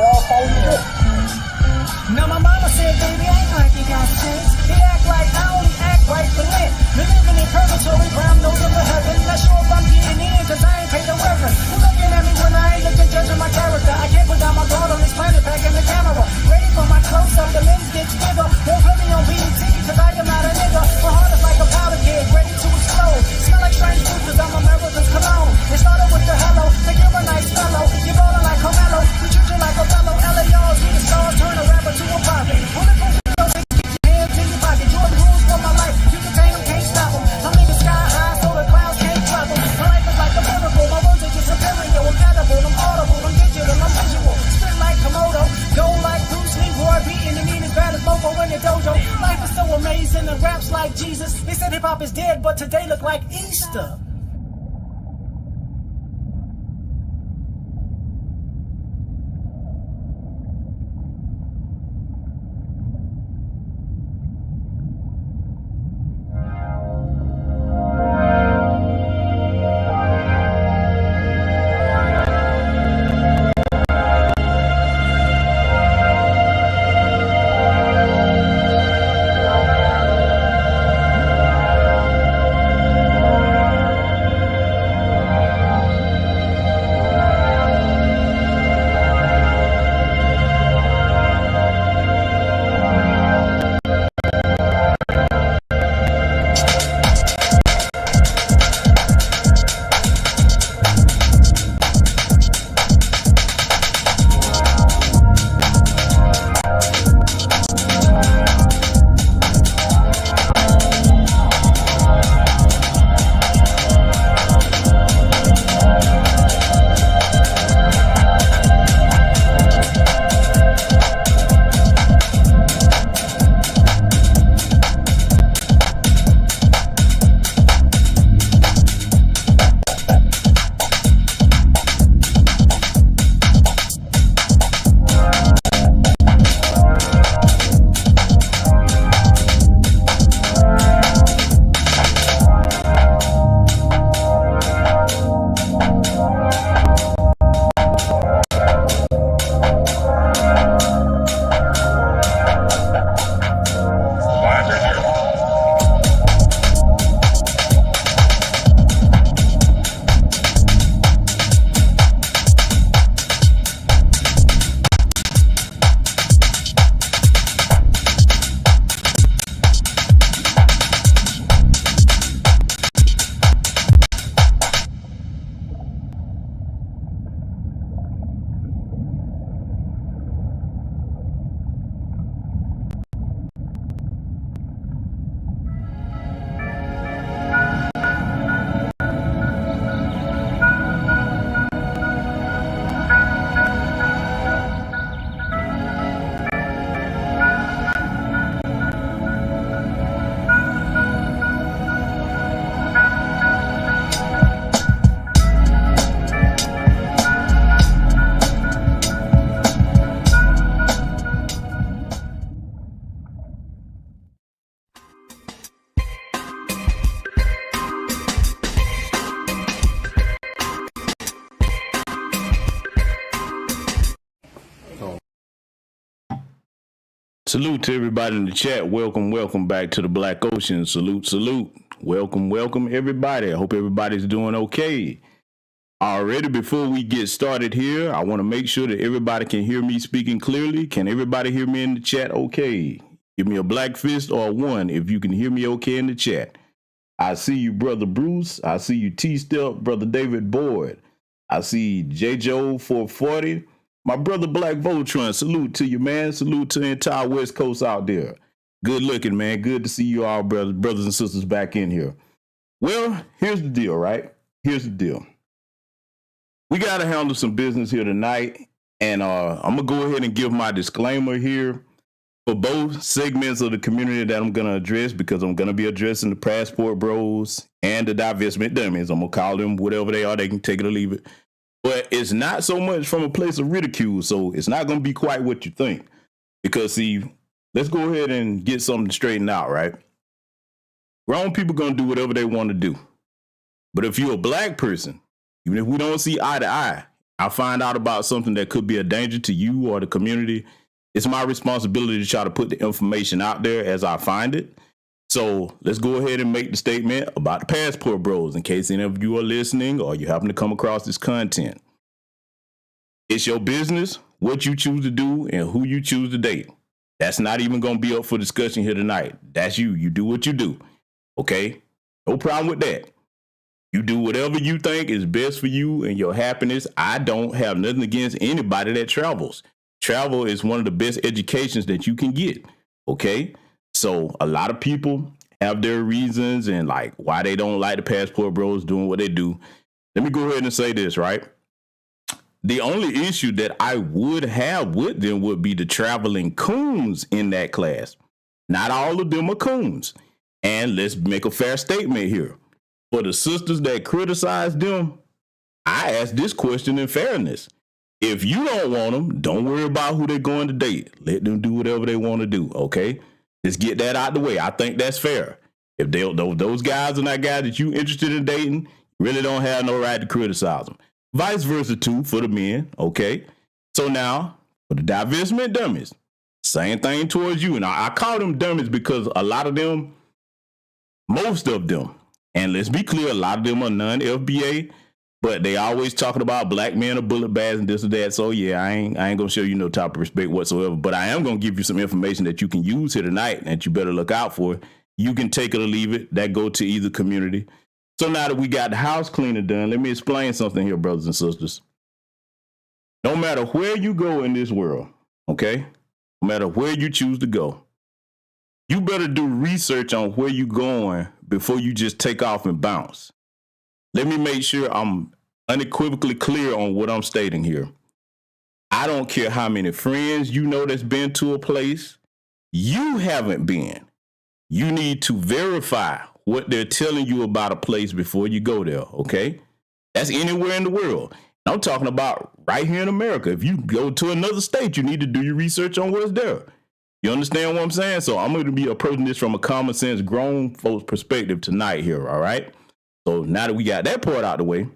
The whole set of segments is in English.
all falling shit. Now my mama said, baby, act like you got sense. He act like I only act right for rent. Been living in purgatory, brown nose of the heaven. Not sure if I'm getting in, cause I ain't paid the reverend. Who looking at me when I ain't looking, judging my character? I can't put down my guard on this planet, packing the camera. Ready for my close-up, the lens gets bigger. Won't put me on BET, cause I am not a nigga. My heart is like a powder keg, ready to explode. Smell like strange food, cause I'm America's cologne. It started with the hello, think you're a nice fellow. You're ballin' like Carmelo, we treat you like a fellow. LARs, we the stars, turn a rapper to a prophet. Bulletproof videos, keep your hands in your pocket. Jordan rules for my life, you contain them, can't stop them. I'm in the sky high, so the clouds can't drop them. My life is like a miracle, my words are just superior. I'm edible, I'm audible, I'm digital, I'm visual. Spit like Komodo, go like Bruce Lee, Roy beating the mean as bad as Bobo in the dojo. Life is so amazing and raps like Jesus. They said hip hop is dead, but today look like Easter. Salute to everybody in the chat. Welcome back to the Black Ocean. Salute. Welcome everybody. I hope everybody's doing okay. Already, before we get started here, I want to make sure that everybody can hear me speaking clearly. Can everybody hear me in the chat okay? Give me a black fist or a 1 if you can hear me okay in the chat. I see you, Brother Bruce. I see you, T-Step, Brother David Boyd. I see J-Joe 440. My brother Black Voltron, salute to you, man. Salute to the entire West Coast out there. Good looking, man. Good to see you all, brothers and sisters, back in here. Well, here's the deal, right? Here's the deal. We got to handle some business here tonight, and I'm going to go ahead and give my disclaimer here for both segments of the community that I'm going to address, because I'm going to be addressing the passport bros and the divestment dummies. I'm going to call them whatever they are. They can take it or leave it. But it's not so much from a place of ridicule, so it's not going to be quite what you think. Because, see, let's go ahead and get something straightened out, right? Grown people going to do whatever they want to do. But if you're a black person, even if we don't see eye to eye, I find out about something that could be a danger to you or the community, it's my responsibility to try to put the information out there as I find it. So let's go ahead and make the statement about the passport bros in case any of you are listening or you happen to come across this content. It's your business what you choose to do and who you choose to date. That's not even going to be up for discussion here tonight. That's you. You do what you do. Okay? No problem with that. You do whatever you think is best for you and your happiness. I don't have nothing against anybody that travels. Travel is one of the best educations that you can get. Okay? So a lot of people have their reasons and like why they don't like the passport bros doing what they do. Let me go ahead and say this, right? The only issue that I would have with them would be the traveling coons in that class. Not all of them are coons. And let's make a fair statement here. For the sisters that criticize them, I ask this question in fairness. If you don't want them, don't worry about who they're going to date. Let them do whatever they want to do, okay? Let's get that out the way. I think that's fair. If those guys are not guys that you interested in dating, you really don't have no right to criticize them. Vice versa, too, for the men, okay? So now, for the divestment dummies, same thing towards you. And I call them dummies because a lot of them, most of them, and let's be clear, a lot of them are non-FBA, but they always talking about black men or bullet bags and this or that. So yeah, I ain't gonna show you no type of respect whatsoever, but I am gonna give you some information that you can use here tonight that you better look out for. You can take it or leave it. That go to either community. So now that we got the house cleaning done, let me explain something here, brothers and sisters. No matter where you go in this world, okay, no matter where you choose to go, you better do research on where you're going before you just take off and bounce. Let me make sure I'm unequivocally clear on what I'm stating here. I don't care how many friends you know that's been to a place. You haven't been. You need to verify what they're telling you about a place before you go there, okay? That's anywhere in the world. I'm talking about right here in America. If you go to another state, you need to do your research on what's there. You understand what I'm saying? So I'm going to be approaching this from a common sense, grown folks perspective tonight here, all right? So now that we got that part out of the way,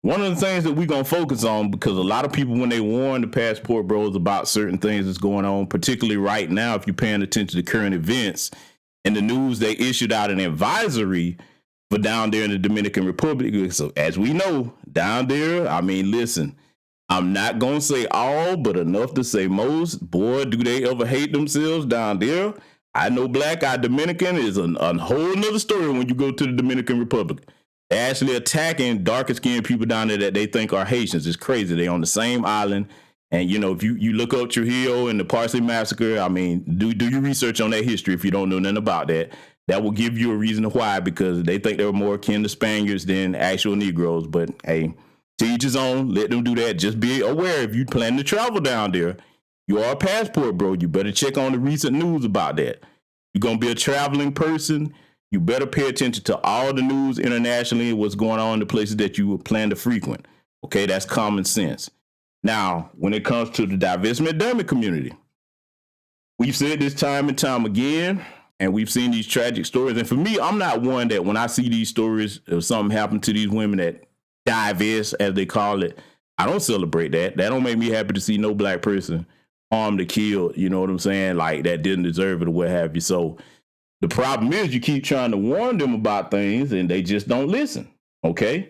one of the things that we're going to focus on, because a lot of people, when they warn the passport bros about certain things that's going on, particularly right now, if you're paying attention to current events, in the news, they issued out an advisory for down there in the Dominican Republic. So as we know, down there, I mean, listen, I'm not going to say all, but enough to say most. Boy, do they ever hate themselves down there. I know black-eye Dominican is a whole nother story when you go to the Dominican Republic. They're actually attacking darker-skinned people down there that they think are Haitians. It's crazy. They're on the same island. And, you know, if you look up Trujillo and the Parsley Massacre, I mean, do your research on that history if you don't know nothing about that. That will give you a reason why, because they think they're more akin to Spaniards than actual Negroes. But, hey, to each his own. Let them do that. Just be aware if you plan to travel down there, you are a passport bro. You better check on the recent news about that. You're going to be a traveling person. You better pay attention to all the news internationally, what's going on in the places that you plan to frequent. Okay, that's common sense. Now, when it comes to the divestment dummy community, we've said this time and time again, and we've seen these tragic stories. And for me, I'm not one that when I see these stories, if something happened to these women that divest, as they call it, I don't celebrate that. That don't make me happy to see no black person harmed or killed, you know what I'm saying? Like, that didn't deserve it or what have you. So the problem is you keep trying to warn them about things and they just don't listen, okay?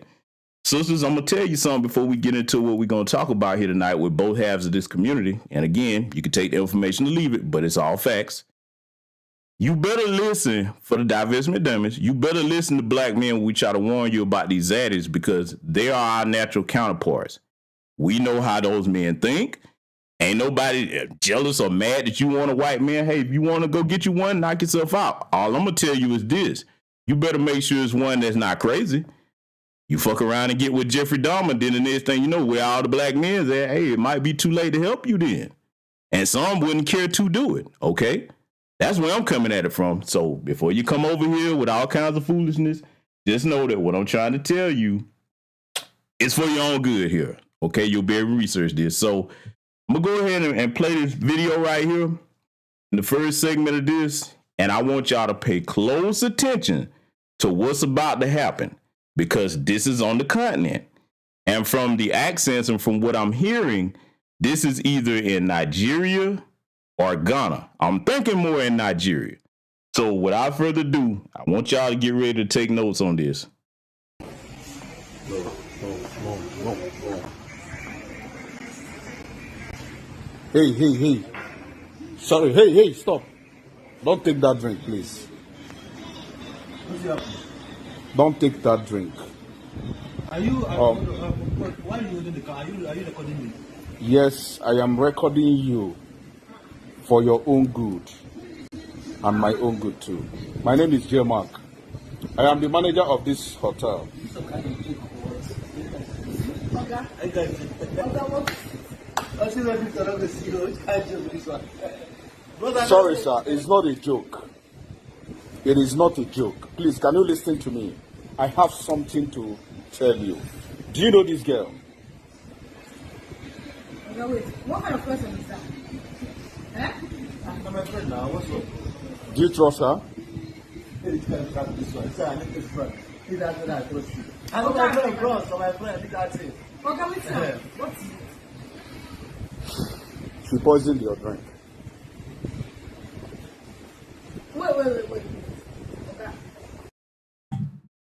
Sisters, I'm going to tell you something before we get into what we're going to talk about here tonight with both halves of this community. And again, you can take the information to leave it, but it's all facts. You better listen for the divestment dummies. You better listen to black men when we try to warn you about these zaddies, because they are our natural counterparts. We know how those men think. Ain't nobody jealous or mad that you want a white man. Hey, if you want to go get you one, knock yourself out. All I'm going to tell you is this. You better make sure it's one that's not crazy. You fuck around and get with Jeffrey Dahmer, then the next thing you know, where all the black men's at, hey, it might be too late to help you then. And some wouldn't care to do it, okay? That's where I'm coming at it from. So before you come over here with all kinds of foolishness, just know that what I'm trying to tell you is for your own good here, okay? You'll be able to research this. So I'm going to go ahead and play this video right here in the first segment of this, and I want y'all to pay close attention to what's about to happen, because this is on the continent. And from the accents and from what I'm hearing, this is either in Nigeria or Ghana. I'm thinking more in Nigeria. So without further ado, I want y'all to get ready to take notes on this. No. Hey. Sorry, hey, stop. Don't take that drink, please. Don't take that drink. Are you, why are you holding the car? Are you recording me? Yes, I am recording you for your own good and my own good too. My name is J-Mark. I am the manager of this hotel. Sorry, sir, it's not a joke. It is not a joke. Please, can you listen to me? I have something to tell you. Do you know this girl? Okay, wait. What kind of person is that? Eh? I'm my friend now. What's up? Do you trust her? Hey, this guy can't this one. Say, I need this friend. He doesn't know I trust you. I know my friend cross, so my friend, I think that's it. Okay, wait, sir. What's it? She poisoned your drink. Wait. Okay.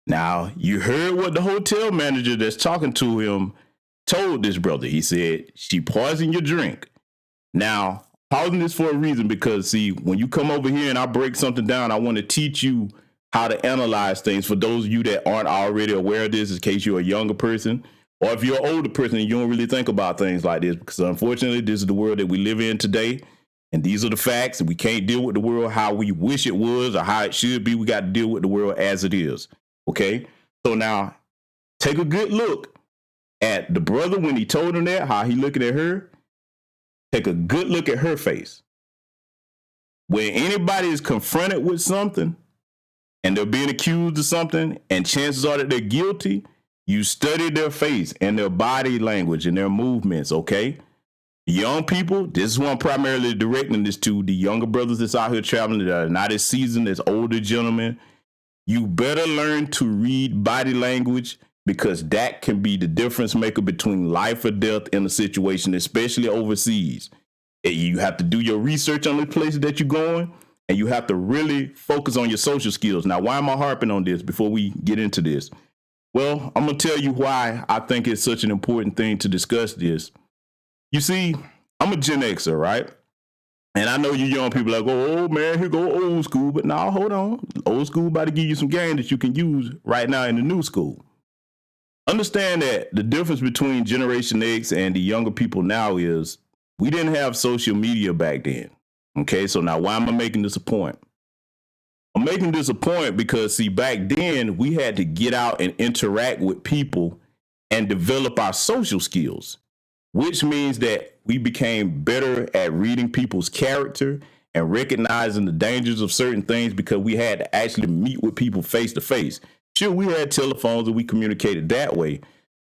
Now, you heard what the hotel manager that's talking to him told this brother. He said, she poisoned your drink. Now, pausing this for a reason because, see, when you come over here and I break something down, I want to teach you how to analyze things for those of you that aren't already aware of this in case you're a younger person or if you're an older person and you don't really think about things like this because, unfortunately, this is the world that we live in today. And these are the facts. And we can't deal with the world how we wish it was or how it should be. We got to deal with the world as it is. Okay, so now take a good look at the brother when he told him that, how he looking at her. Take a good look at her face. When anybody is confronted with something and they're being accused of something and chances are that they're guilty, you study their face and their body language and their movements, okay? Young people, this is who I'm primarily directing this to, the younger brothers that's out here traveling that are not as seasoned as older gentlemen. You better learn to read body language because that can be the difference maker between life or death in a situation, especially overseas. You have to do your research on the places that you're going, and you have to really focus on your social skills. Now, why am I harping on this before we get into this? Well, I'm going to tell you why I think it's such an important thing to discuss this. You see, I'm a Gen Xer, right? And I know you young people like, oh man, here go old school. But now, hold on. Old school about to give you some game that you can use right now in the new school. Understand that the difference between Generation X and the younger people now is we didn't have social media back then. Okay, so now why am I making this a point? I'm making this a point because, see, back then we had to get out and interact with people and develop our social skills, which means that we became better at reading people's character and recognizing the dangers of certain things because we had to actually meet with people face to face. Sure, we had telephones and we communicated that way,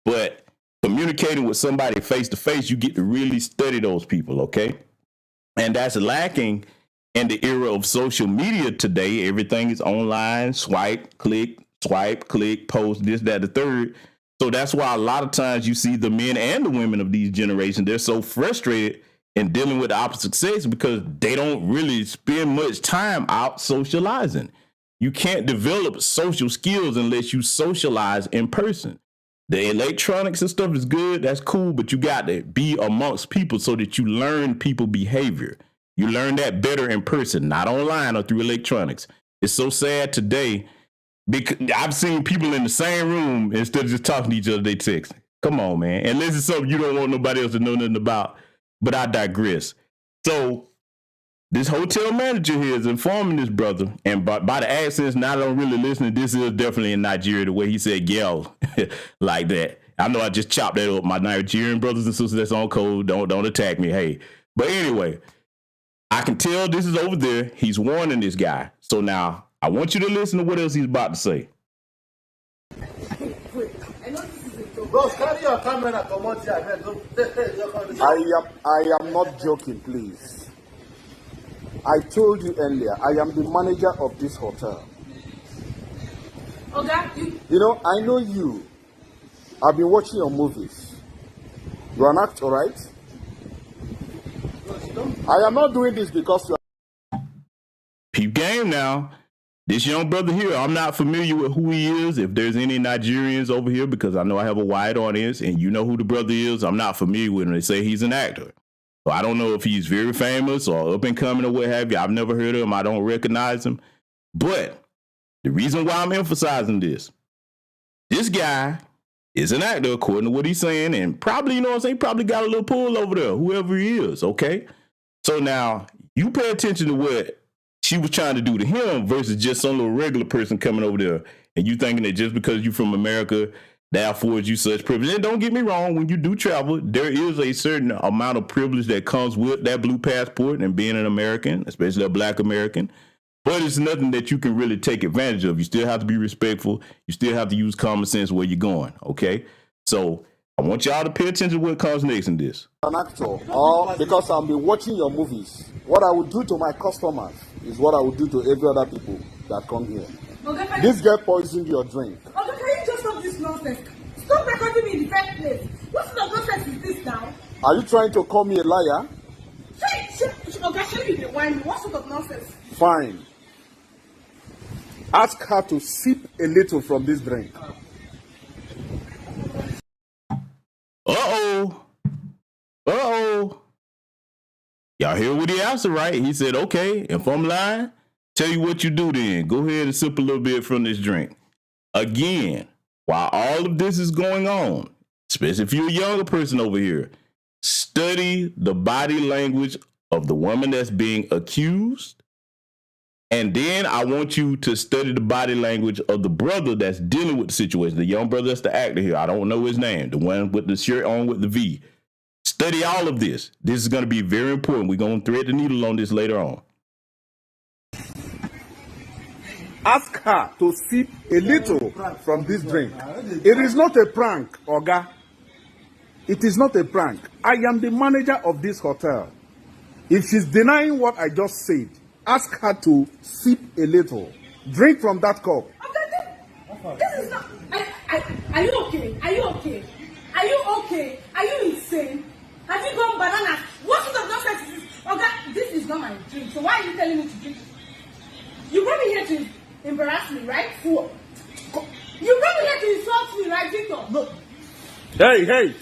but communicating with somebody face to face, you get to really study those people, okay? And that's lacking in the era of social media today. Everything is online, swipe, click, post, this, that, the third. So that's why a lot of times you see the men and the women of these generations, they're so frustrated in dealing with the opposite sex because they don't really spend much time out socializing. You can't develop social skills unless you socialize in person. The electronics and stuff is good. That's cool. But you got to be amongst people so that you learn people behavior. You learn that better in person, not online or through electronics. It's so sad today. Because I've seen people in the same room, instead of just talking to each other, they text. Come on, man. Unless it's something you don't want nobody else to know nothing about. But I digress. So this hotel manager here is informing this brother, and by the accents, now I don't really listen, this is definitely in Nigeria, the way he said yell like that. I know I just chopped that up. My Nigerian brothers and sisters that's on code, don't attack me. Hey. But anyway, I can tell this is over there. He's warning this guy. So now, I want you to listen to what else he's about to say. Bros, carry your camera, come on here. I am not joking, please. I told you earlier, I am the manager of this hotel. Okay. You know, I know you. I've been watching your movies. You're an actor, right? I am not doing this because you are. Peep game now. This young brother here, I'm not familiar with who he is. If there's any Nigerians over here, because I know I have a wide audience and you know who the brother is, I'm not familiar with him. They say he's an actor. So I don't know if he's very famous or up and coming or what have you. I've never heard of him. I don't recognize him. But the reason why I'm emphasizing this guy is an actor, according to what he's saying, and probably, you know what I'm saying, probably got a little pull over there, whoever he is, okay? So now you pay attention to what she was trying to do to him versus just some little regular person coming over there and you thinking that just because you're from America, that affords you such privilege. And don't get me wrong, when you do travel, there is a certain amount of privilege that comes with that blue passport and being an American, especially a black American. But it's nothing that you can really take advantage of. You still have to be respectful. You still have to use common sense where you're going, okay? So I want y'all to pay attention to what comes next in this. An actor, or because I've been watching your movies, what I would do to my customers is what I would do to every other people that come here. Okay, This girl poisoned your drink. okay, can you just stop this nonsense? Stop recording me in the first place. What sort of nonsense is this now? Are you trying to call me a liar? Okay, show me the wine. What sort of nonsense? Fine. Ask her to sip a little from this drink. Uh-oh. Y'all hear what he answered, right? He said, okay, if I'm lying, tell you what you do then. Go ahead and sip a little bit from this drink. Again, while all of this is going on, especially if you're a younger person over here, study the body language of the woman that's being accused. And then I want you to study the body language of the brother that's dealing with the situation. The young brother that's the actor here. I don't know his name. The one with the shirt on with the V. Study all of this. This is going to be very important. We're going to thread the needle on this later on. Ask her to sip a little from this drink. It is not a prank, Oga. It is not a prank. I am the manager of this hotel. If she's denying what I just said, ask her to sip a little. Drink from that cup. This is not. Are you okay? Are you okay? Are you okay? Are you insane? Have you gone bananas? What sort of nonsense is this? Okay, this is not my drink. So why are you telling me to drink? You brought me here to embarrass me, right? You brought me here to insult me, right, Victor? No. Hey.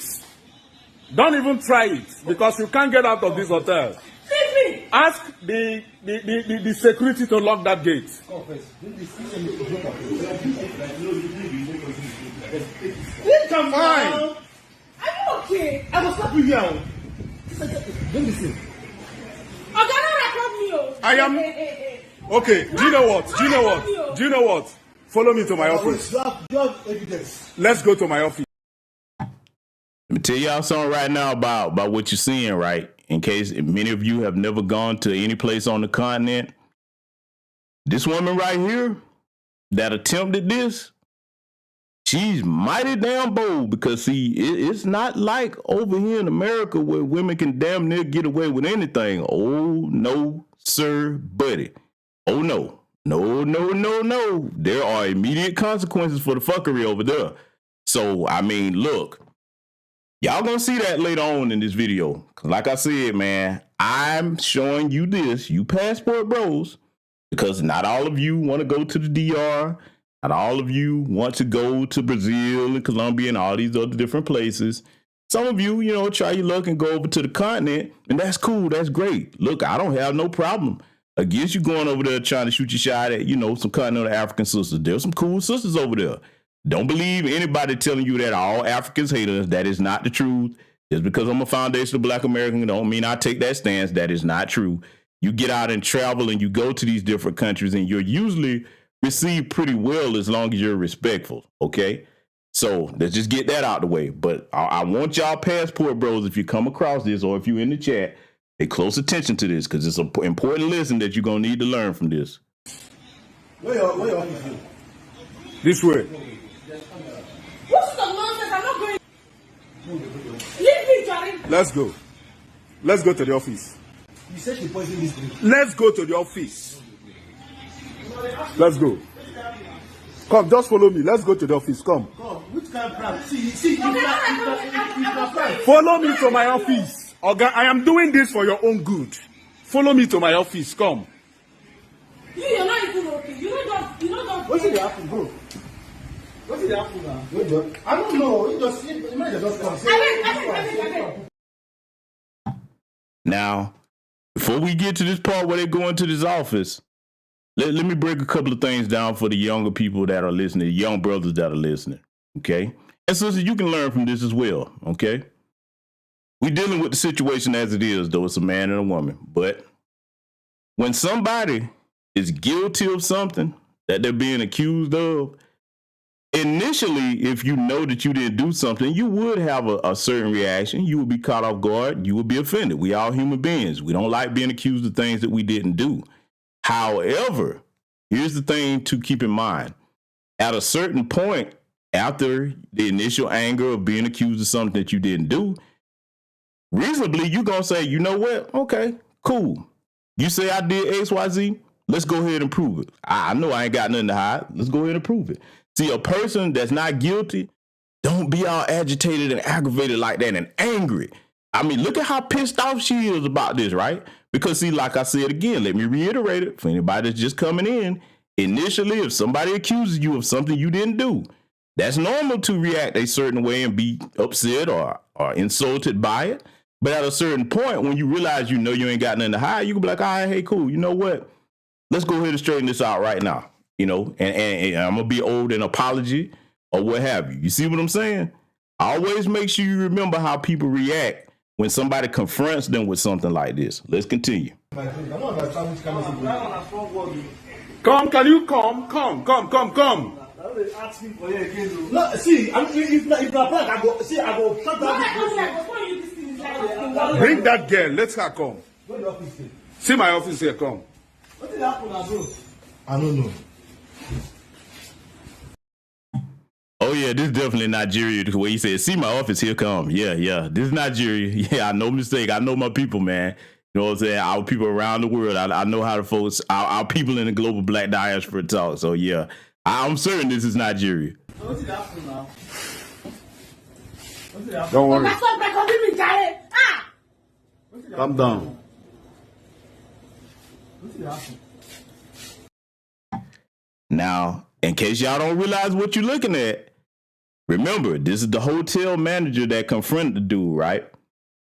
Don't even try it because you can't get out of this hotel. Leave me. Ask the security to lock that gate. Come on. Are you okay? I will stop you here. Don't listen. Okay, don't record me. Oh. I am. Okay. Do you know what? Follow me to my office. You have evidence. Let's go to my office. Let me tell y'all something right now about what you're seeing, right? In case many of you have never gone to any place on the continent. This woman right here that attempted this, she's mighty damn bold because, see, it's not like over here in America where women can damn near get away with anything. Oh, no, sir, buddy. Oh, no. No. There are immediate consequences for the fuckery over there. So, I mean, look. Y'all gonna see that later on in this video. Like I said, man, I'm showing you this, you passport bros, because not all of you want to go to the DR. Not all of you want to go to Brazil and Colombia and all these other different places. Some of you, try your luck and go over to the continent, and that's cool. That's great. Look, I don't have no problem against you going over there trying to shoot your shot at, some continental African sisters. There's some cool sisters over there. Don't believe anybody telling you that all Africans hate us. That is not the truth. Just because I'm a foundational Black American don't mean I take that stance. That is not true. You get out and travel and you go to these different countries and you're usually received pretty well as long as you're respectful, okay? So let's just get that out the way. But I want y'all passport bros, if you come across this or if you're in the chat, pay close attention to this because it's an important lesson that you're going to need to learn from this. Where are you? This way. What's the nonsense? I'm not going. Leave me, Johnny. Let's go. Let's go to the office. You said she poisoned this drink. Let's go to the office. Let's go. Come, just follow me. Let's go to the office. Come. Come, which kind of prank. See, Follow me to my office. Oga, I am doing this for your own good. Follow me to my office. Come. You're not even okay. You don't just. What did happen, bro? What did happen now? I don't know. You just come. I mean. Now, before we get to this part where they go into this office, let me break a couple of things down for the younger people that are listening, the young brothers that are listening, okay? And sisters, you can learn from this as well, okay? We're dealing with the situation as it is, though it's a man and a woman. But when somebody is guilty of something that they're being accused of, initially, if you know that you didn't do something, you would have a certain reaction. You would be caught off guard. You would be offended. We all human beings. We don't like being accused of things that we didn't do. However, here's the thing to keep in mind. At a certain point, after the initial anger of being accused of something that you didn't do, reasonably, you're going to say, you know what? Okay, cool. You say I did X, Y, Z. Let's go ahead and prove it. I know I ain't got nothing to hide. Let's go ahead and prove it. See, a person that's not guilty, don't be all agitated and aggravated like that and angry. I mean, look at how pissed off she is about this, right? Because, see, like I said again, let me reiterate it for anybody that's just coming in. Initially, if somebody accuses you of something you didn't do, that's normal to react a certain way and be upset or insulted by it. But at a certain point, when you realize you know you ain't got nothing to hide, you can be like, all right, hey, cool. You know what? Let's go ahead and straighten this out right now. You know, and I'm going to be owed an apology or what have you. You see what I'm saying? Always make sure you remember how people react when somebody confronts them with something like this. Let's continue. Come, can you come? Come. No, see, if not prank, I go shut down. Bring that girl. Let her come. See my office here. Come. What did happen, bro? I don't know. Oh, yeah, this is definitely Nigeria, the way he said, see my office, here come. Yeah, this is Nigeria. Yeah, I know mistake. I know my people, man. You know what I'm saying? Our people around the world. I know how to folks, our people in the global black diaspora talk. So, yeah, I'm certain this is Nigeria. What did happen now? Don't worry. Calm down. What did happen? Now, in case y'all don't realize what you're looking at, remember, this is the hotel manager that confronted the dude, right?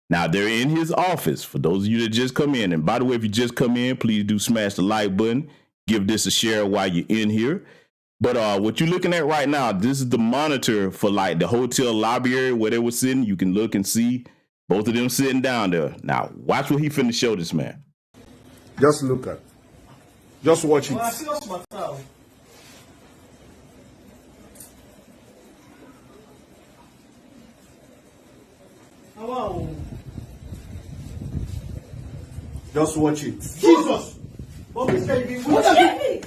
Now, they're in his office, for those of you that just come in. And by the way, if you just come in, please do smash the like button. Give this a share while you're in here. But what you're looking at right now, this is the monitor for like the hotel lobby area where they were sitting. You can look and see both of them sitting down there. Now, watch what he finna show this man. Just look at. Just watch it. Well, I see us myself. Wow. Just watch it. Jesus! What are you? What are you?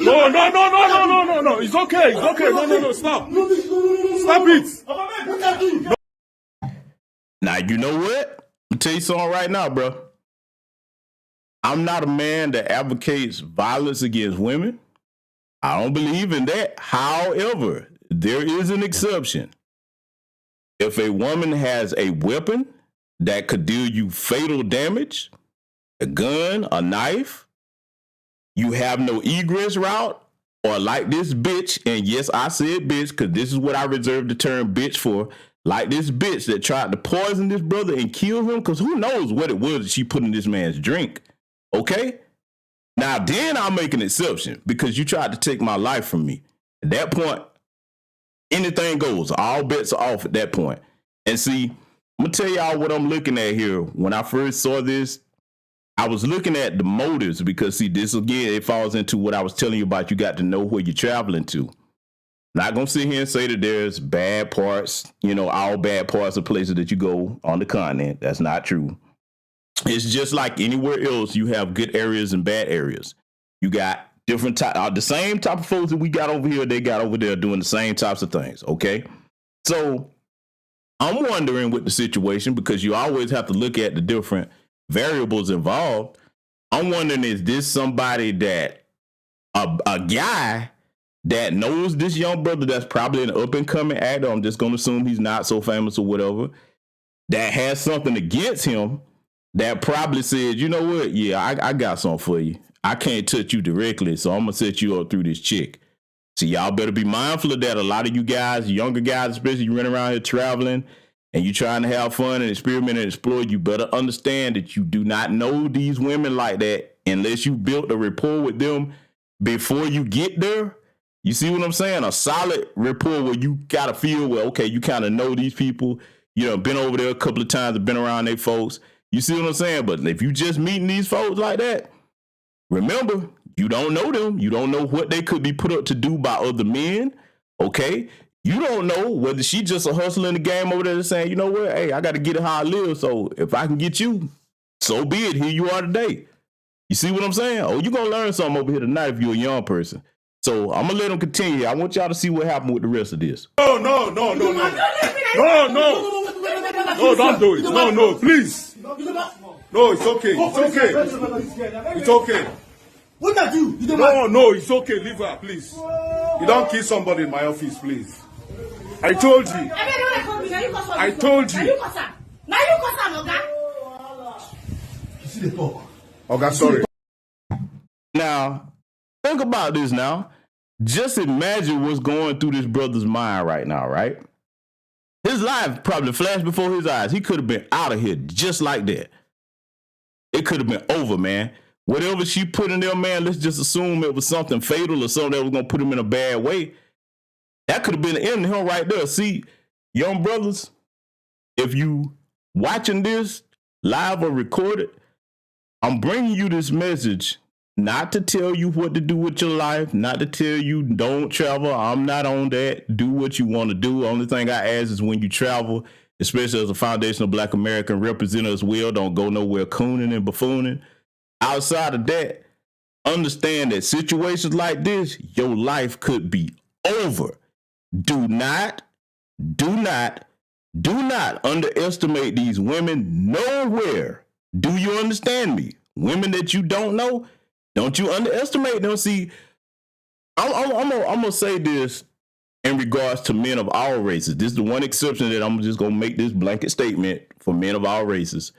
No. It's okay. No. Stop. Stop it. Now, you know what? I'll tell you something right now, bro. I'm not a man that advocates violence against women. I don't believe in that. However, there is an exception. If a woman has a weapon that could deal you fatal damage, a gun, a knife, you have no egress route, or like this bitch, and yes, I said bitch, because this is what I reserve the term bitch for, like this bitch that tried to poison this brother and kill him, because who knows what it was that she put in this man's drink, okay? Now, then I'll make an exception, because you tried to take my life from me. At that point, anything goes. All bets are off at that point. And see, I'm going to tell y'all what I'm looking at here. When I first saw this, I was looking at the motives because, see, this again, it falls into what I was telling you about. You got to know where you're traveling to. Not going to sit here and say that there's bad parts, you know, all bad parts of places that you go on the continent. That's not true. It's just like anywhere else, you have good areas and bad areas. You got different type, the same type of folks that we got over here, they got over there doing the same types of things, okay? So I'm wondering with the situation, because you always have to look at the different variables involved. I'm wondering, is this somebody that, a guy that knows this young brother that's probably an up and coming actor. I'm just gonna assume he's not so famous or whatever. That has something against him. That probably says, you know what? Yeah, I got something for you. I can't touch you directly, so I'm gonna set you up through this chick. So y'all better be mindful of that. A lot of you guys, younger guys, especially you running around here traveling and you trying to have fun and experiment and explore, you better understand that you do not know these women like that unless you built a rapport with them before you get there. You see what I'm saying? A solid rapport where you gotta feel, well, okay, you kind of know these people. You know, been over there a couple of times, been around their folks. You see what I'm saying? But if you just meeting these folks like that, remember, you don't know them. You don't know what they could be put up to do by other men, okay? You don't know whether she just a hustler in the game over there saying, you know what, hey, I got to get it how I live, so if I can get you, so be it. Here you are today. You see what I'm saying? Oh, you're going to learn something over here tonight if you're a young person. So I'm going to let them continue. I want y'all to see what happened with the rest of this. No, don't do it. No, please. No, it's okay. It's okay. What did you do? No, it's okay. Leave her, please. You don't kill somebody in my office, please. I told you. I told you. Now you got some, Oga. You see the talk. Oga, sorry. Now, think about this now. Just imagine what's going through this brother's mind right now, right? His life probably flashed before his eyes. He could have been out of here just like that. It could have been over, man. Whatever she put in there, man, let's just assume it was something fatal or something that was going to put him in a bad way. That could have been the end of him right there. See, young brothers, if you watching this live or recorded, I'm bringing you this message not to tell you what to do with your life, not to tell you don't travel. I'm not on that. Do what you want to do. Only thing I ask is when you travel, especially as a foundational Black American representative as well, don't go nowhere cooning and buffooning. Outside of that, understand that situations like this, your life could be over. Do not underestimate these women nowhere. Do you understand me? Women that you don't know, don't you underestimate them. See, I'm gonna say this in regards to men of all races. This is the one exception that I'm just gonna make this blanket statement for men of all races.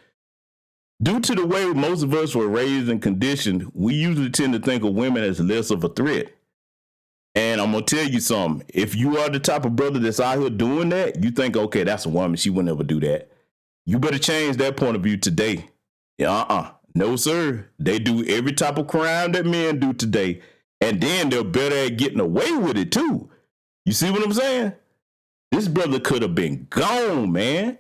Due to the way most of us were raised and conditioned, we usually tend to think of women as less of a threat. And I'm going to tell you something. If you are the type of brother that's out here doing that, you think, okay, that's a woman. She would never do that. You better change that point of view today. No, sir. They do every type of crime that men do today. And then they're better at getting away with it, too. You see what I'm saying? This brother could have been gone, man.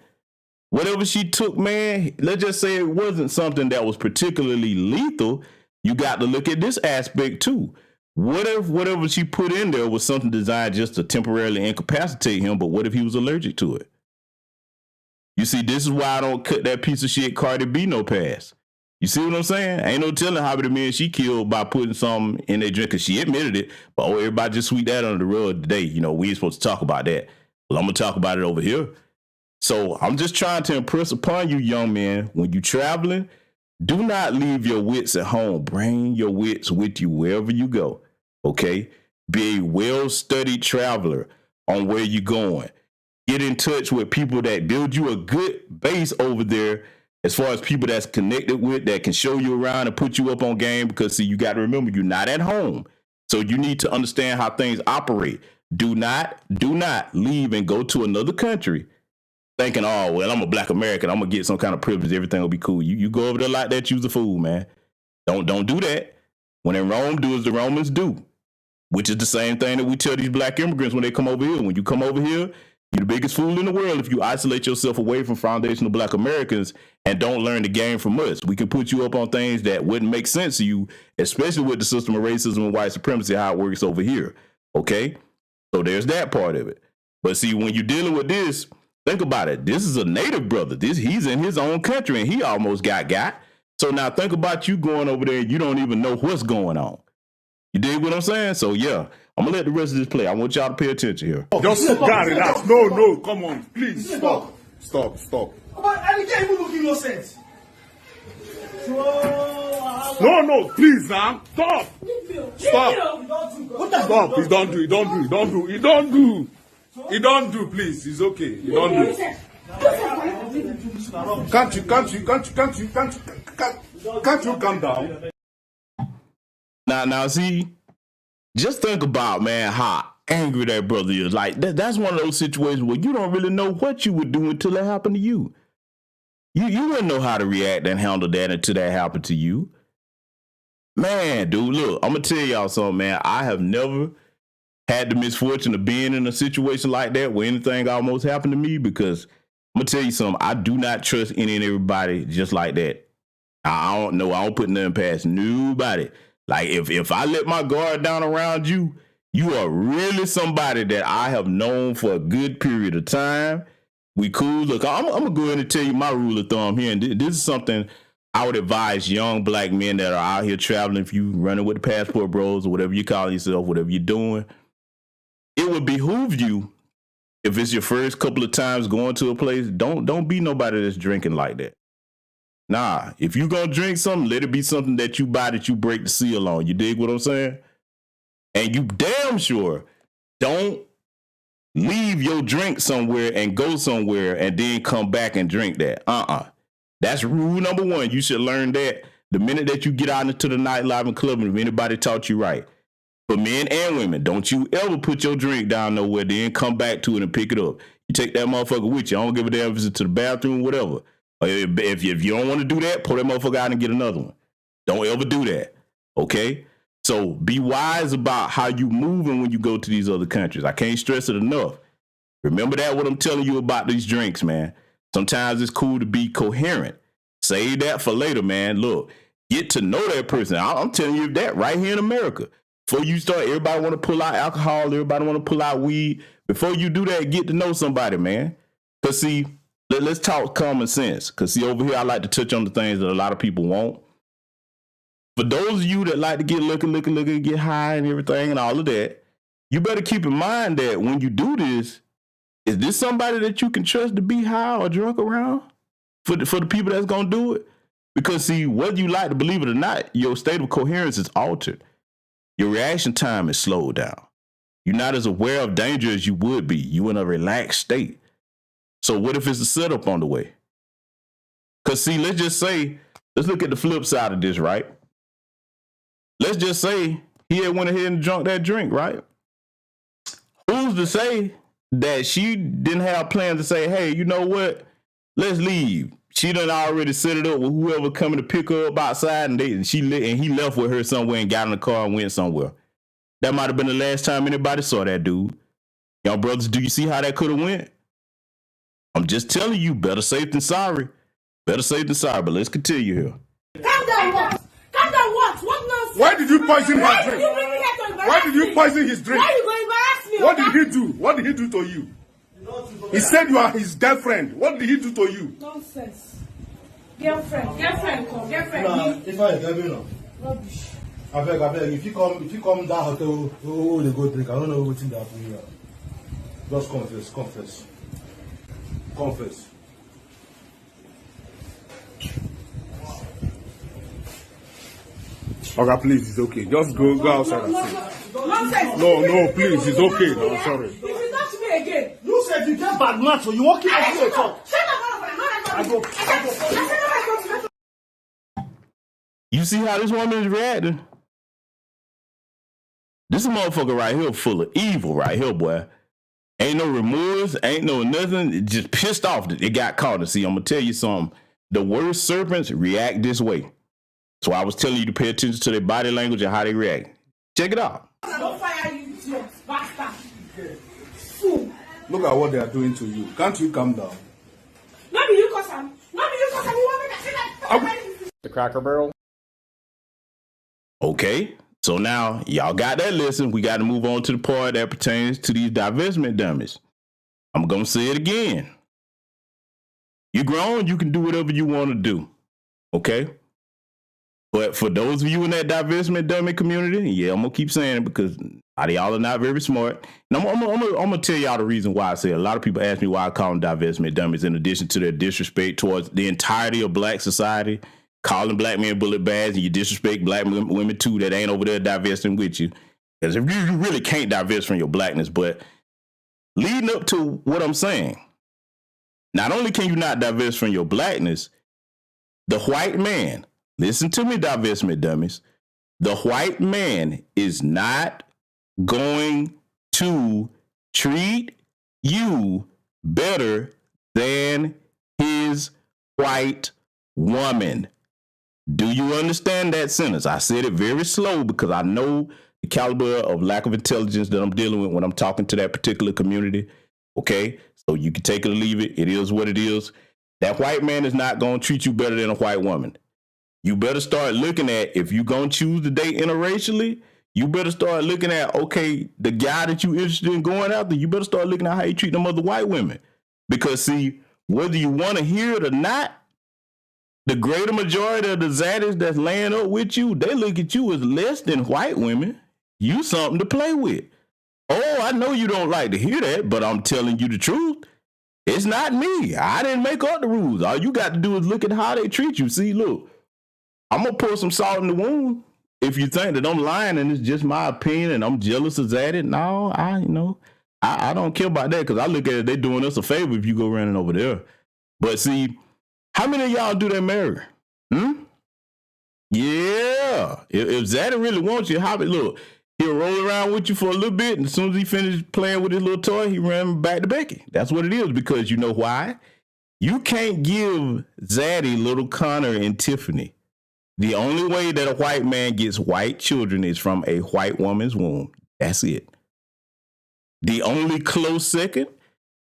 Whatever she took, man, let's just say it wasn't something that was particularly lethal. You got to look at this aspect too. What if whatever she put in there was something designed just to temporarily incapacitate him, but what if he was allergic to it? You see, this is why I don't cut that piece of shit Cardi B no pass. You see what I'm saying? Ain't no telling how many men she killed by putting something in their drink, because she admitted it, but everybody just sweep that under the rug today. You know, we ain't supposed to talk about that. Well, I'm going to talk about it over here. So I'm just trying to impress upon you, young men, when you're traveling, do not leave your wits at home. Bring your wits with you wherever you go, okay? Be a well-studied traveler on where you're going. Get in touch with people that build you a good base over there as far as people that's connected with, that can show you around and put you up on game, because, see, you got to remember, you're not at home. So you need to understand how things operate. Do not leave and go to another country thinking, oh, well, I'm a Black American, I'm going to get some kind of privilege, everything will be cool. You go over there like that, you's a fool, man. Don't do that. When in Rome, do as the Romans do, which is the same thing that we tell these Black immigrants when they come over here. When you come over here, you're the biggest fool in the world if you isolate yourself away from foundational Black Americans and don't learn the game from us. We can put you up on things that wouldn't make sense to you, especially with the system of racism and white supremacy, how it works over here, okay? So there's that part of it. But see, when you're dealing with this, think about it. This is a native brother. He's in his own country, and he almost got. So now think about you going over there and you don't even know what's going on. You dig what I'm saying? So yeah, I'm gonna let the rest of this play. I want y'all to pay attention here. Just relax. No, come on, please stop. But I can't even look innocent. So No, please now. Stop. Leave me. Stop. What the Stop. He don't do. Please. It's okay. He don't do. Can't you calm down? Now, see, just think about, man, how angry that brother is. Like, that's one of those situations where you don't really know what you would do until it happened to you. You wouldn't know how to react and handle that until that happened to you. Man, dude, look, I'm going to tell y'all something, man. I have never had the misfortune of being in a situation like that where anything almost happened to me, because I'm going to tell you something. I do not trust any and everybody just like that. I don't know. I don't put nothing past nobody. Like, if I let my guard down around you, you are really somebody that I have known for a good period of time. We cool. Look, I'm going to go ahead and tell you my rule of thumb here. And this is something I would advise young black men that are out here traveling. If you running with the passport bros or whatever you call yourself, whatever you're doing, it would behoove you, if it's your first couple of times going to a place, don't be nobody that's drinking like that. Nah, if you gonna drink something, let it be something that you buy that you break the seal on. You dig what I'm saying? And you damn sure don't leave your drink somewhere and go somewhere and then come back and drink that. That's rule number one. You should learn that the minute that you get out into the nightlife and clubbing, if anybody taught you right. For men and women, don't you ever put your drink down nowhere, then come back to it and pick it up. You take that motherfucker with you. I don't give a damn if it's to the bathroom, whatever. Or if you don't want to do that, pull that motherfucker out and get another one. Don't ever do that, okay? So be wise about how you moving when you go to these other countries. I can't stress it enough. Remember that, what I'm telling you about these drinks, man. Sometimes it's cool to be coherent. Save that for later, man. Look, get to know that person. I'm telling you that right here in America. Before you start, everybody want to pull out alcohol. Everybody want to pull out weed. Before you do that, get to know somebody, man. Because, see, let's talk common sense. Because, see, over here, I like to touch on the things that a lot of people want. For those of you that like to get looking, get high and everything and all of that, you better keep in mind that when you do this, is this somebody that you can trust to be high or drunk around for the people that's going to do it? Because, see, whether you like to believe it or not, your state of coherence is altered. Your reaction time is slowed down. You're not as aware of danger as you would be. You're in a relaxed state. So what if it's a setup on the way? Because, see, let's look at the flip side of this, right? Let's just say he had went ahead and drunk that drink, right? Who's to say that she didn't have plans to say, hey, you know what? Let's leave. She done already set it up with whoever coming to pick her up outside, and he left with her somewhere and got in the car and went somewhere. That might have been the last time anybody saw that dude. Y'all brothers, do you see how that could have went? I'm just telling you, better safe than sorry. Better safe than sorry, but let's continue here. Calm down, what? Calm down, what? What nonsense? Why did you poison her drink? You bring me here to embarrass Why did you me? poison his drink? Why you going to embarrass me? What Oga? did he do? What did he do to you? He said you are his girlfriend. What did he do to you? Nonsense. Girlfriend, come. Girlfriend. Nah, it's not a girlfriend. Rubbish. I beg. If you come that hotel, oh, they go drink. I don't know what's in that for you. Just confess. Okay, please, it's okay. Just go outside and see. Nonsense. No, please, it's okay. No, I'm sorry. If you touch me again. You said you get bad match, so you won't keep asking your talk. Shut up, I go. You see how this woman is reacting? This motherfucker right here full of evil right here, boy. Ain't no remorse, ain't no nothing. Just pissed off that it got caught. And see, I'm going to tell you something. The worst serpents react this way. So I was telling you to pay attention to their body language and how they react. Check it out. Don't fire you, you bastard. Look at what they are doing to you. Can't you calm down? Not be you, cause I'm. You want me to say that? The Cracker Barrel. Okay, so now y'all got that lesson. We got to move on to the part that pertains to these divestment dummies. I'm going to say it again. You're grown, you can do whatever you want to do. Okay? But for those of you in that divestment dummy community, yeah, I'm going to keep saying it because y'all are not very smart. And I'm going to tell y'all the reason why I say it. A lot of people ask me why I call them divestment dummies in addition to their disrespect towards the entirety of black society calling black men bullet bags, and you disrespect black women too that ain't over there divesting with you. Because if you really can't divest from your blackness, but leading up to what I'm saying, not only can you not divest from your blackness, the white man, listen to me, divestment dummies, the white man is not going to treat you better than his white woman. Do you understand that sentence? I said it very slow because I know the caliber of lack of intelligence that I'm dealing with when I'm talking to that particular community. Okay, so you can take it or leave it. It is what it is. That white man is not going to treat you better than a white woman. You better start looking at, if you're going to choose to date interracially, you better start looking at, okay, the guy that you're interested in going after, you better start looking at how you treat them other white women. Because, see, whether you want to hear it or not, the greater majority of the zaddies that's laying up with you, they look at you as less than white women. You something to play with. Oh, I know you don't like to hear that, but I'm telling you the truth. It's not me. I didn't make up the rules. All you got to do is look at how they treat you. See, look, I'm going to pour some salt in the wound. If you think that I'm lying and it's just my opinion and I'm jealous of Zaddy, no, I don't care about that, because I look at it, they doing us a favor if you go running over there. But see, how many of y'all do that marry? Yeah. If Zaddy really wants you, look, he'll roll around with you for a little bit, and as soon as he finishes playing with his little toy, he ran back to Becky. That's what it is, because you know why? You can't give Zaddy little Connor and Tiffany. The only way that a white man gets white children is from a white woman's womb. That's it. The only close second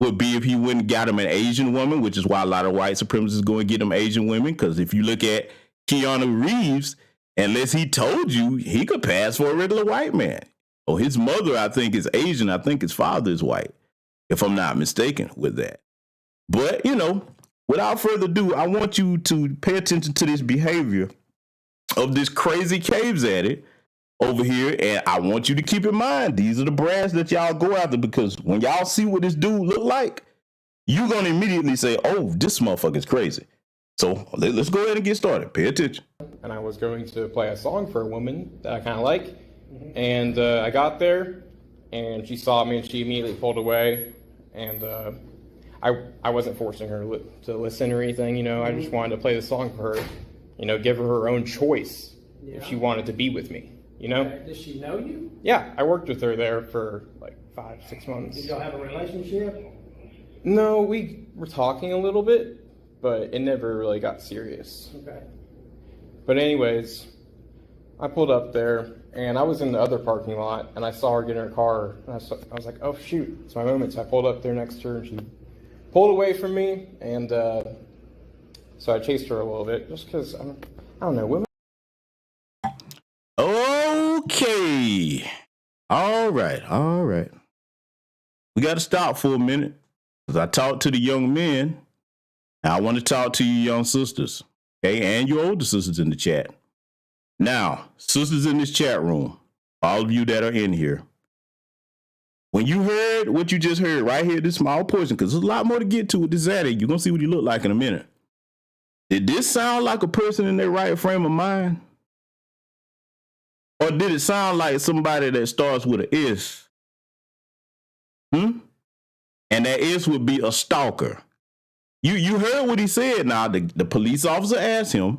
would be if he wouldn't got him an Asian woman, which is why a lot of white supremacists go and get them Asian women. Because if you look at Keanu Reeves, unless he told you, he could pass for a regular white man. Oh, his mother, I think, is Asian. I think his father is white, if I'm not mistaken with that. But, without further ado, I want you to pay attention to this behavior of this crazy cave zaddy over here, and I want you to keep in mind, these are the brands that y'all go after, because when y'all see what this dude look like, you're going to immediately say, oh, this motherfucker's crazy. So let's go ahead and get started. Pay attention. And I was going to play a song for a woman that I kind of like, and I got there, and she saw me, and she immediately pulled away, and I wasn't forcing her to listen or anything, I just wanted to play the song for her. Give her her own choice if she wanted to be with me, Does she know you? Yeah, I worked with her there for like 5-6 months. Did y'all have a relationship? No, we were talking a little bit, but it never really got serious. Okay. But anyways, I pulled up there, and I was in the other parking lot, and I saw her get in her car, and I was like, oh shoot, it's my moment. So I pulled up there next to her, and she pulled away from me, and so I chased her a little bit, just because, I don't know, women. Okay. All right. We got to stop for a minute, because I talked to the young men, and I want to talk to you young sisters, okay, and your older sisters in the chat. Now, sisters in this chat room, all of you that are in here, when you heard what you just heard right here, this small portion, because there's a lot more to get to with this Zaddy, you're going to see what he look like in a minute. Did this sound like a person in their right frame of mind? Or did it sound like somebody that starts with an S? And that S would be a stalker. You heard what he said. Now, the police officer asked him,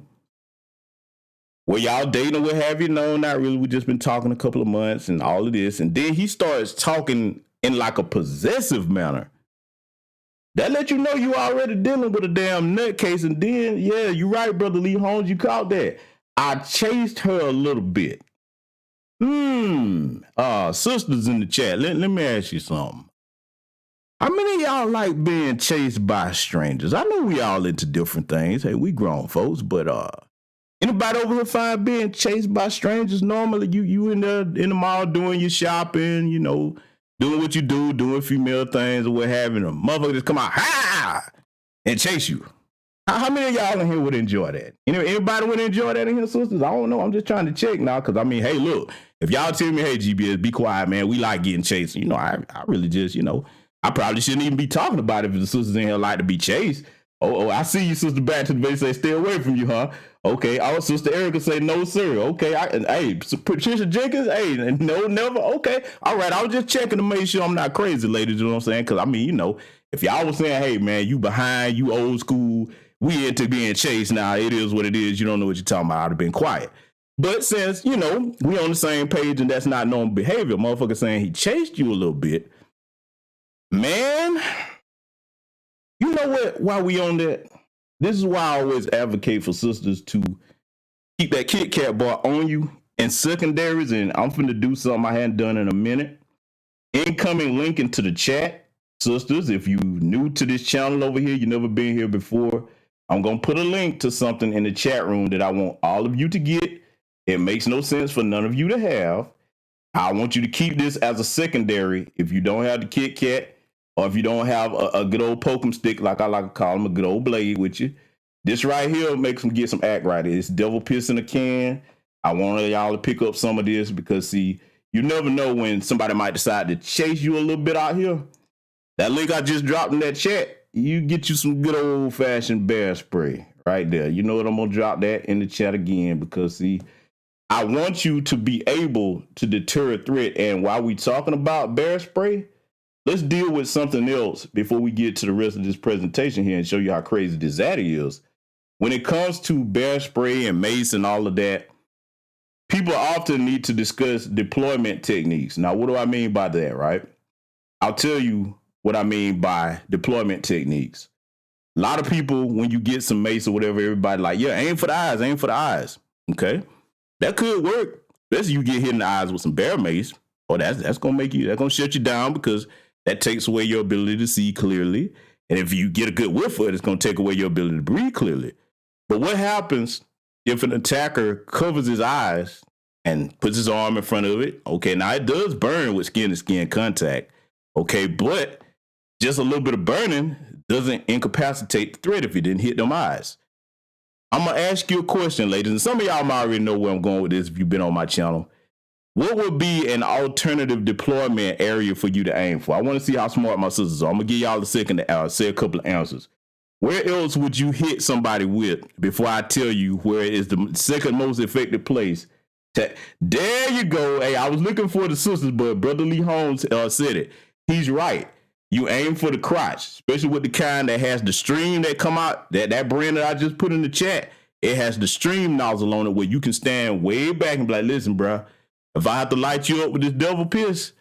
were y'all dating or what have you? No, not really. We just been talking a couple of months and all of this. And then he starts talking in like a possessive manner. That let you know you already dealing with a damn nutcase. And then, yeah, you're right, Brother Lee Holmes, you caught that. I chased her a little bit. Sisters in the chat, let me ask you something. How many of y'all like being chased by strangers? I know we all into different things. Hey, we grown folks, but anybody over here find being chased by strangers normally? You in the mall doing your shopping, doing what you do, doing female things or what have you. A motherfucker just come out, and chase you. How many of y'all in here would enjoy that? Anybody would enjoy that in here, sisters? I don't know. I'm just trying to check now, because hey, look, if y'all tell me, hey, GBS, be quiet, man, we like getting chased. I really just, I probably shouldn't even be talking about it if the sisters in here like to be chased. Oh, I see you, sister, back to the base say, stay away from you, huh? Okay, our sister Erica say no, sir. Okay, hey, Patricia Jenkins, hey, no, never. Okay, all right. I was just checking to make sure I'm not crazy, ladies. You know what I'm saying? Because I mean, you know, if y'all was saying, hey, man, you behind, you old school, we into being chased now. It is what it is. You don't know what you're talking about. I'd have been quiet. But since you know we on the same page and that's not normal behavior, motherfucker saying he chased you a little bit, man. You know what? Why we on that? This is why I always advocate for sisters to keep that Kit Kat bar on you in secondaries, and I'm finna do something I hadn't done in a minute. Incoming link into the chat. Sisters, if you new to this channel over here, you never been here before, I'm going to put a link to something in the chat room that I want all of you to get. It makes no sense for none of you to have. I want you to keep this as a secondary if you don't have the Kit Kat. Or if you don't have a good old pokem stick, like I like to call them, a good old blade with you. This right here makes them get some act right. It's devil piss in a can. I want y'all to pick up some of this because, see, you never know when somebody might decide to chase you a little bit out here. That link I just dropped in that chat, you get you some good old-fashioned bear spray right there. You know what? I'm going to drop that in the chat again because, see, I want you to be able to deter a threat. And while we talking about bear spray, let's deal with something else before we get to the rest of this presentation here and show you how crazy this Zaddy is. When it comes to bear spray and mace and all of that, people often need to discuss deployment techniques. Now, what do I mean by that, right? I'll tell you what I mean by deployment techniques. A lot of people, when you get some mace or whatever, everybody like, yeah, aim for the eyes, aim for the eyes. Okay, that could work. Especially you get hit in the eyes with some bear mace. Oh, that's gonna make you, that's gonna shut you down because that takes away your ability to see clearly. And if you get a good whiff of it, it's going to take away your ability to breathe clearly. But what happens if an attacker covers his eyes and puts his arm in front of it? Okay, now it does burn with skin-to-skin contact. Okay, but just a little bit of burning doesn't incapacitate the threat if you didn't hit them eyes. I'm going to ask you a question, ladies, and some of y'all might already know where I'm going with this if you've been on my channel. What would be an alternative deployment area for you to aim for? I want to see how smart my sisters are. I'm going to give y'all a second to say a couple of answers. Where else would you hit somebody with before I tell you where it is the second most effective place? There you go. Hey, I was looking for the sisters, but Brother Lee Holmes said it. He's right. You aim for the crotch, especially with the kind that has the stream that come out. That brand that I just put in the chat, it has the stream nozzle on it where you can stand way back and be like, listen, bro. If I have to light you up with this devil piss,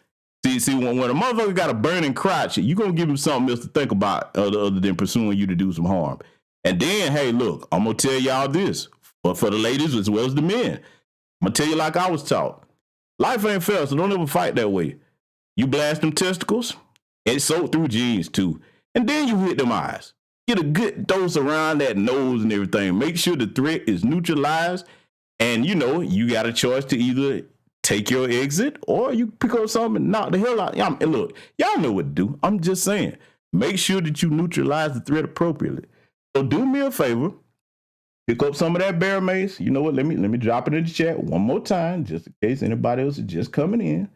see, when a motherfucker got a burning crotch, you're going to give him something else to think about other than pursuing you to do some harm. And then, hey, look, I'm going to tell y'all this, but for the ladies as well as the men, I'm going to tell you like I was taught. Life ain't fair, so don't ever fight that way. You blast them testicles, and soak through jeans too. And then you hit them eyes. Get a good dose around that nose and everything. Make sure the threat is neutralized. And, you know, you got a choice to either take your exit, or you pick up something and knock the hell out. And look, y'all know what to do. I'm just saying, make sure that you neutralize the threat appropriately. So do me a favor, pick up some of that bear mace. You know what? Let me drop it in the chat one more time, just in case anybody else is just coming in.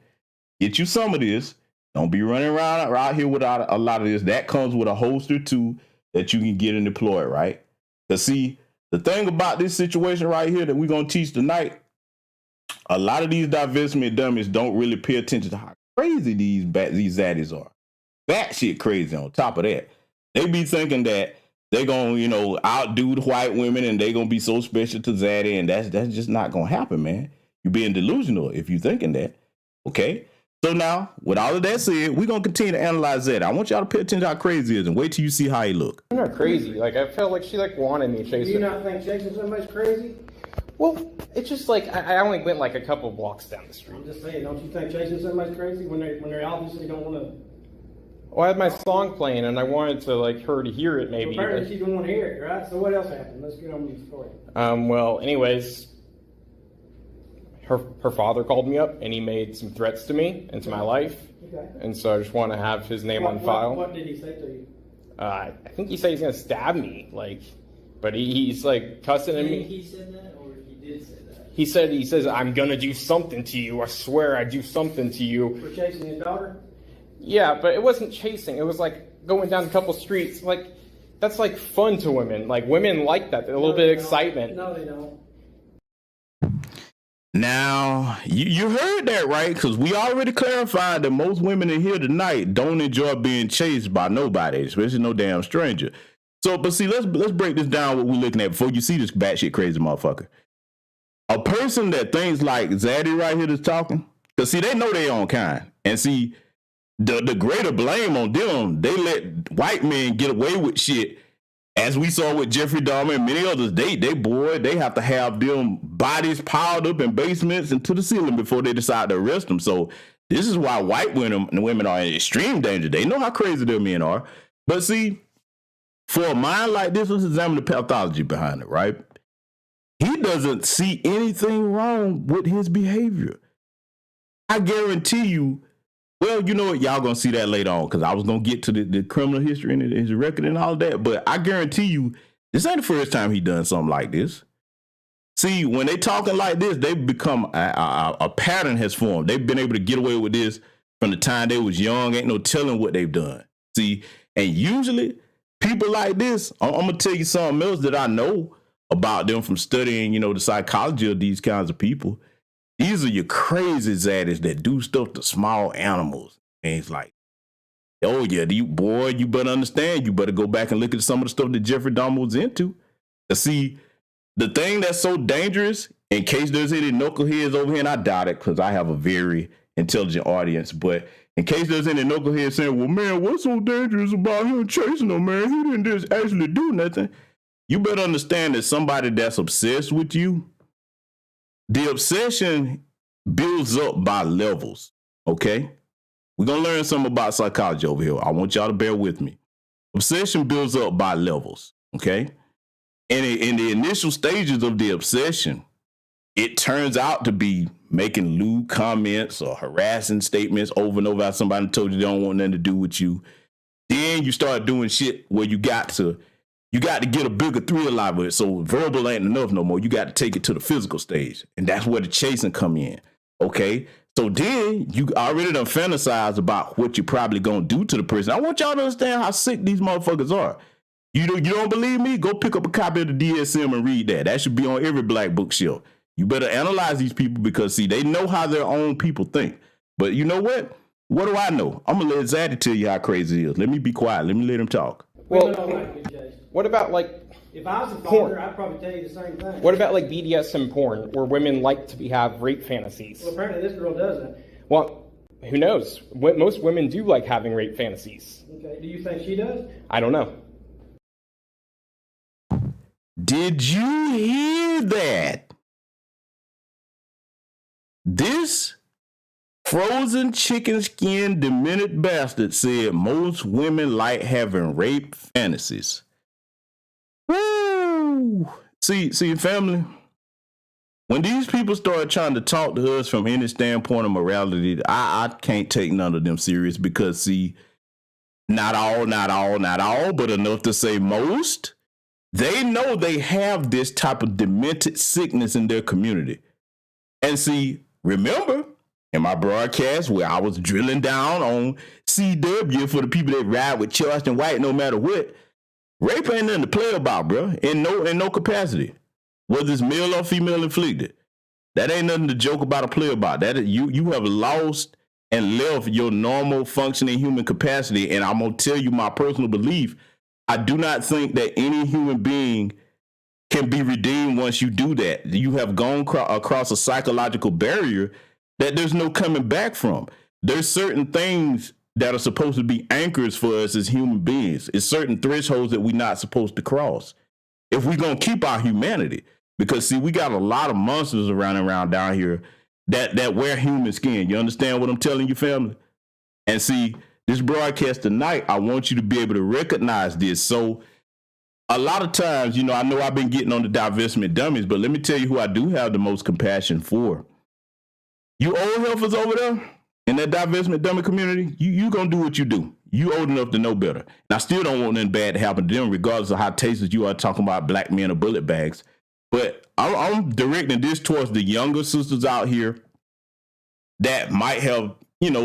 Get you some of this. Don't be running around out here without a lot of this. That comes with a holster too that you can get and deploy, right? Because see, the thing about this situation right here that we're gonna teach tonight, a lot of these divestment dummies don't really pay attention to how crazy these zaddies are. That shit crazy on top of that. They be thinking that they're going to, you know, outdo the white women and they're going to be so special to Zaddy, and that's just not going to happen, man. You're being delusional if you're thinking that, okay? So now, with all of that said, we're going to continue to analyze Zaddy. I want y'all to pay attention to how crazy he is and wait till you see how he look. I'm not crazy. Like, I felt like she, like, wanted me to chase her. Do you not think chasing somebody's crazy? Well, it's just like, I only went like a couple blocks down the street. I'm just saying, don't you think chasing somebody's crazy when they obviously don't want to? Well, I had my song playing and I wanted to like her to hear it maybe. Well, apparently she didn't want to hear it, right? So what else happened? Let's get on with the story. Well, anyways, her father called me up and he made some threats to me and to my life. Okay. And so I just want to have his name on file. What did he say to you? I think he said he's gonna stab me, like, but he's like cussing at me. He said that, or he did say that? He says, I'm gonna do something to you. I swear I do something to you. For chasing his daughter? Yeah, but it wasn't chasing. It was like going down a couple streets. Like, that's like fun to women. Like women like that, a little bit of excitement. No, they don't. Now, you heard that, right? Because we already clarified that most women in here tonight don't enjoy being chased by nobody, especially no damn stranger. So, but see, let's break this down what we're looking at before you see this batshit crazy motherfucker. A person that thinks like Zaddy right here that's talking, because see, they know their own kind. And see, the greater blame on them, they let white men get away with shit. As we saw with Jeffrey Dahmer and many others, they have to have them bodies piled up in basements and to the ceiling before they decide to arrest them. So this is why white women are in extreme danger. They know how crazy their men are. But see, for a mind like this, let's examine the pathology behind it, right? He doesn't see anything wrong with his behavior. I guarantee you, well, you know what? Y'all gonna see that later on because I was gonna get to the criminal history and his record and all that. But I guarantee you, this ain't the first time he done something like this. See, when they talking like this, they've become a pattern has formed. They've been able to get away with this from the time they was young. Ain't no telling what they've done. See, and usually people like this, I'm gonna tell you something else that I know about them from studying, you know, the psychology of these kinds of people. These are your crazy zaddies that do stuff to small animals. And it's like, oh yeah, you better understand. You better go back and look at some of the stuff that Jeffrey Dahmer was into. To see, the thing that's so dangerous, in case there's any knuckleheads over here, and I doubt it because I have a very intelligent audience, but in case there's any knuckleheads saying, well, man, what's so dangerous about him chasing him, man? He didn't just actually do nothing. You better understand that somebody that's obsessed with you, the obsession builds up by levels, okay? We're going to learn something about psychology over here. I want y'all to bear with me. Obsession builds up by levels, okay? And in the initial stages of the obsession, it turns out to be making lewd comments or harassing statements over and over. Somebody told you they don't want nothing to do with you. Then you start doing shit where you got to get a bigger thrill out of it. So verbal ain't enough no more. You got to take it to the physical stage. And that's where the chasing come in. Okay. So then you already done fantasize about what you're probably going to do to the person. I want y'all to understand how sick these motherfuckers are. You don't believe me? Go pick up a copy of the DSM and read that. That should be on every black bookshelf. You better analyze these people because, see, they know how their own people think. But you know what? What do I know? I'm going to let Zaddy tell you how crazy it is. Let me be quiet. Let me let him talk. Well, what about like if I was a porn? father, I'd probably tell you the same thing. What about like BDSM porn, where women like to have rape fantasies? Well, apparently this girl doesn't. Well, who knows? Most women do like having rape fantasies. Okay. Do you think she does? I don't know. Did you hear that? This frozen chicken skin demented bastard said most women like having rape fantasies. Woo! See, family, when these people start trying to talk to us from any standpoint of morality, I can't take none of them serious because, see, not all, but enough to say most, they know they have this type of demented sickness in their community. And see, remember, in my broadcast where I was drilling down on CW for the people that ride with Charleston White no matter what, rape ain't nothing to play about, bro. In no capacity, whether it's male or female inflicted. That ain't nothing to joke about or play about. That you have lost and left your normal functioning human capacity. And I'm gonna tell you my personal belief. I do not think that any human being can be redeemed once you do that. You have gone across a psychological barrier that there's no coming back from. There's certain things that are supposed to be anchors for us as human beings. It's certain thresholds that we're not supposed to cross if we're going to keep our humanity. Because, see, we got a lot of monsters around down here that wear human skin. You understand what I'm telling you, family? And see, this broadcast tonight, I want you to be able to recognize this. So a lot of times, you know I've been getting on the divestment dummies, but let me tell you who I do have the most compassion for. You old heifers over there in that divestment dummy community, you gonna do what you do. You old enough to know better. And I still don't want nothing bad to happen to them, regardless of how tasteless you are talking about black men or bullet bags. But I'm directing this towards the younger sisters out here that might have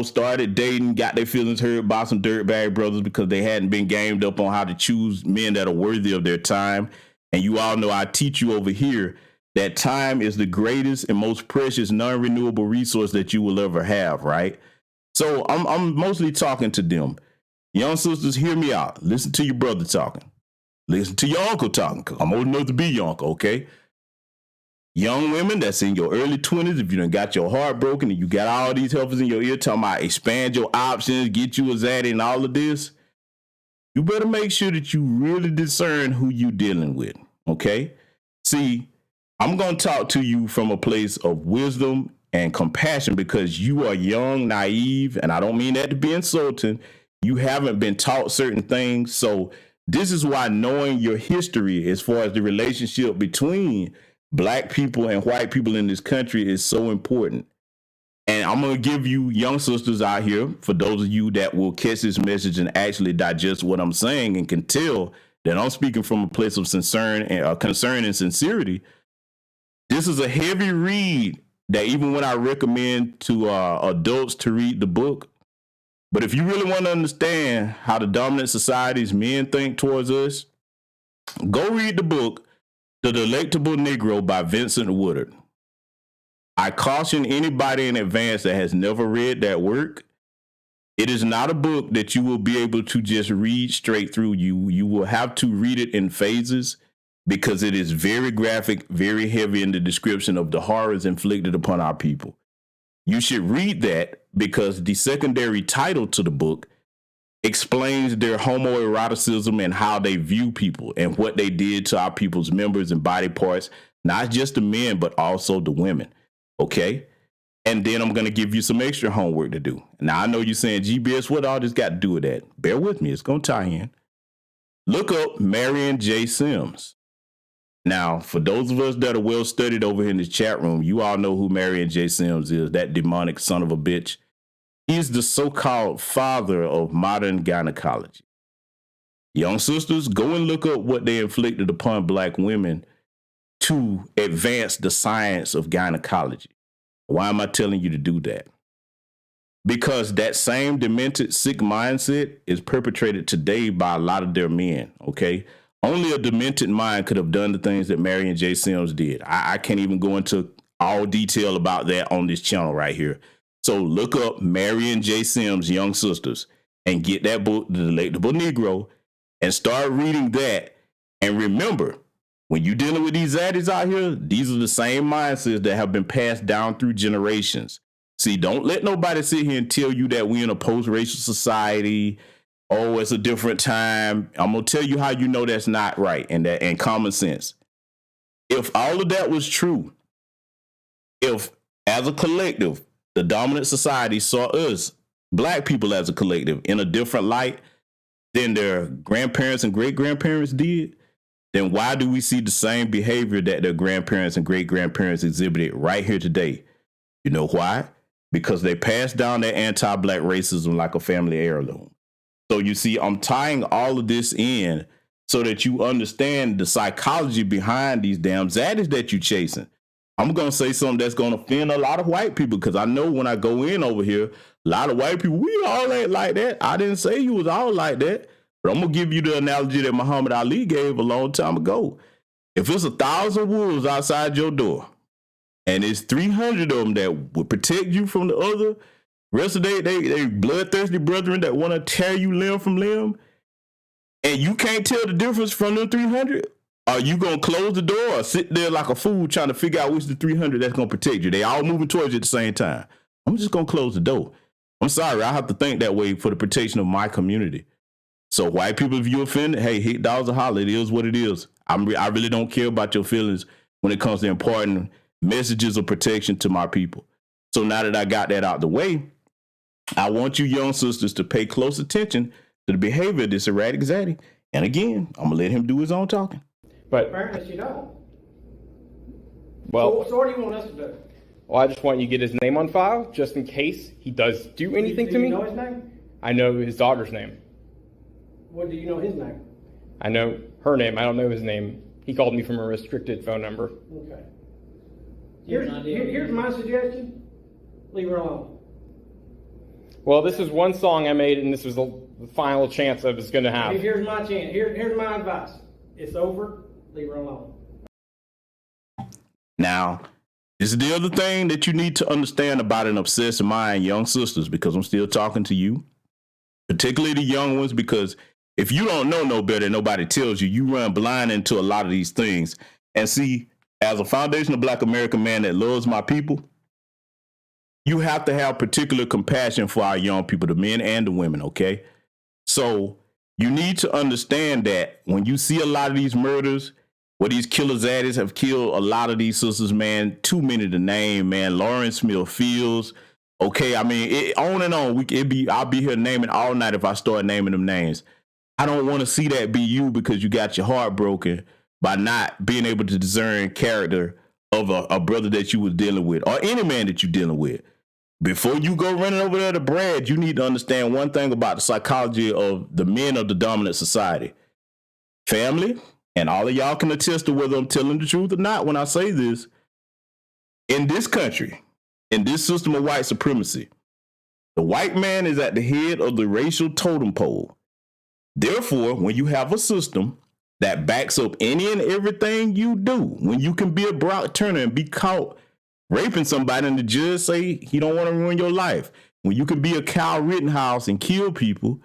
started dating, got their feelings hurt by some dirtbag brothers because they hadn't been gamed up on how to choose men that are worthy of their time. And you all know I teach you over here that time is the greatest and most precious non-renewable resource that you will ever have, right? So I'm mostly talking to them. Young sisters, hear me out. Listen to your brother talking. Listen to your uncle talking, because I'm old enough to be your uncle, okay? Young women that's in your early 20s, if you done got your heart broken and you got all these helpers in your ear talking about expand your options, get you a Zaddy and all of this, you better make sure that you really discern who you dealing with, okay? See, I'm going to talk to you from a place of wisdom and compassion because you are young, naive, and I don't mean that to be insulting. You haven't been taught certain things. So this is why knowing your history as far as the relationship between Black people and white people in this country is so important. And I'm going to give you young sisters out here, for those of you that will catch this message and actually digest what I'm saying and can tell that I'm speaking from a place of concern and sincerity. This is a heavy read that even when I recommend to adults to read the book, but if you really want to understand how the dominant society's men think towards us, go read the book, The Delectable Negro by Vincent Woodard. I caution anybody in advance that has never read that work. It is not a book that you will be able to just read straight through. You will have to read it in phases because it is very graphic, very heavy in the description of the horrors inflicted upon our people. You should read that because the secondary title to the book explains their homoeroticism and how they view people and what they did to our people's members and body parts, not just the men, but also the women. Okay. And then I'm going to give you some extra homework to do. Now, I know you're saying, GBS, what all this got to do with that? Bear with me. It's going to tie in. Look up Marion J. Sims. Now, for those of us that are well studied over here in the chat room, you all know who Marion J. Sims is, that demonic son of a bitch. He's the so-called father of modern gynecology. Young sisters, go and look up what they inflicted upon Black women to advance the science of gynecology. Why am I telling you to do that? Because that same demented, sick mindset is perpetrated today by a lot of their men, okay? Only a demented mind could have done the things that Marion J. Sims did. I can't even go into all detail about that on this channel right here. So look up Marion J. Sims, Young Sisters, and get that book, The Delectable Negro, and start reading that. And remember, when you're dealing with these zaddies out here, these are the same mindsets that have been passed down through generations. See, don't let nobody sit here and tell you that we're in a post-racial society. Oh, it's a different time. I'm going to tell you how you know that's not right and common sense. If all of that was true, if as a collective, the dominant society saw us, Black people as a collective, in a different light than their grandparents and great-grandparents did, then why do we see the same behavior that their grandparents and great-grandparents exhibited right here today? You know why? Because they passed down their anti-Black racism like a family heirloom. So you see, I'm tying all of this in so that you understand the psychology behind these damn zaddies that you're chasing. I'm going to say something that's going to offend a lot of white people because I know when I go in over here, a lot of white people, we all ain't like that. I didn't say you was all like that, but I'm going to give you the analogy that Muhammad Ali gave a long time ago. If it's 1,000 wolves outside your door and it's 300 of them that will protect you from the other, rest of they bloodthirsty brethren that want to tear you limb from limb, and you can't tell the difference from them 300, are you going to close the door or sit there like a fool trying to figure out which the 300 that's going to protect you? They all moving towards you at the same time. I'm just going to close the door. I'm sorry, I have to think that way for the protection of my community. So white people, if you offended, hey, hit dollars a holler. It is what it is. I really don't care about your feelings when it comes to imparting messages of protection to my people. So now that I got that out the way, I want you young sisters to pay close attention to the behavior of this erratic zaddy. And again, I'm going to let him do his own talking. But Apparently you don't. well, So what do you want us to do? well, I just want you to get his name on file just in case he does do anything Do to you me. know his name? I know his daughter's name. What do you know his name? I know her name. I don't know his name. He called me from a restricted phone number. Okay. Here's my suggestion. Leave her alone. Well, this is one song I made, and this was the final chance I was going to have. Here's my chance. Here's my advice. It's over. Leave her alone. Now, this is the other thing that you need to understand about an obsessive mind, young sisters, because I'm still talking to you, particularly the young ones, because if you don't know no better, nobody tells you, you run blind into a lot of these things. And see, as a foundational Black American man that loves my people, you have to have particular compassion for our young people, the men and the women, okay? So you need to understand that when you see a lot of these murders, where these killer zaddies have killed a lot of these sisters, man, too many to name, man. Lawrence Mill Fields, okay, I mean, on and on. I'll be here naming all night if I start naming them names. I don't want to see that be you because you got your heart broken by not being able to discern character of a brother that you was dealing with or any man that you're dealing with. Before you go running over there to Brad, you need to understand one thing about the psychology of the men of the dominant society. Family, and all of y'all can attest to whether I'm telling the truth or not when I say this. In this country, in this system of white supremacy, the white man is at the head of the racial totem pole. Therefore, when you have a system that backs up any and everything you do, when you can be a Brock Turner and be caught raping somebody and the judge say he don't want to ruin your life, when you can be a Kyle Rittenhouse and kill people,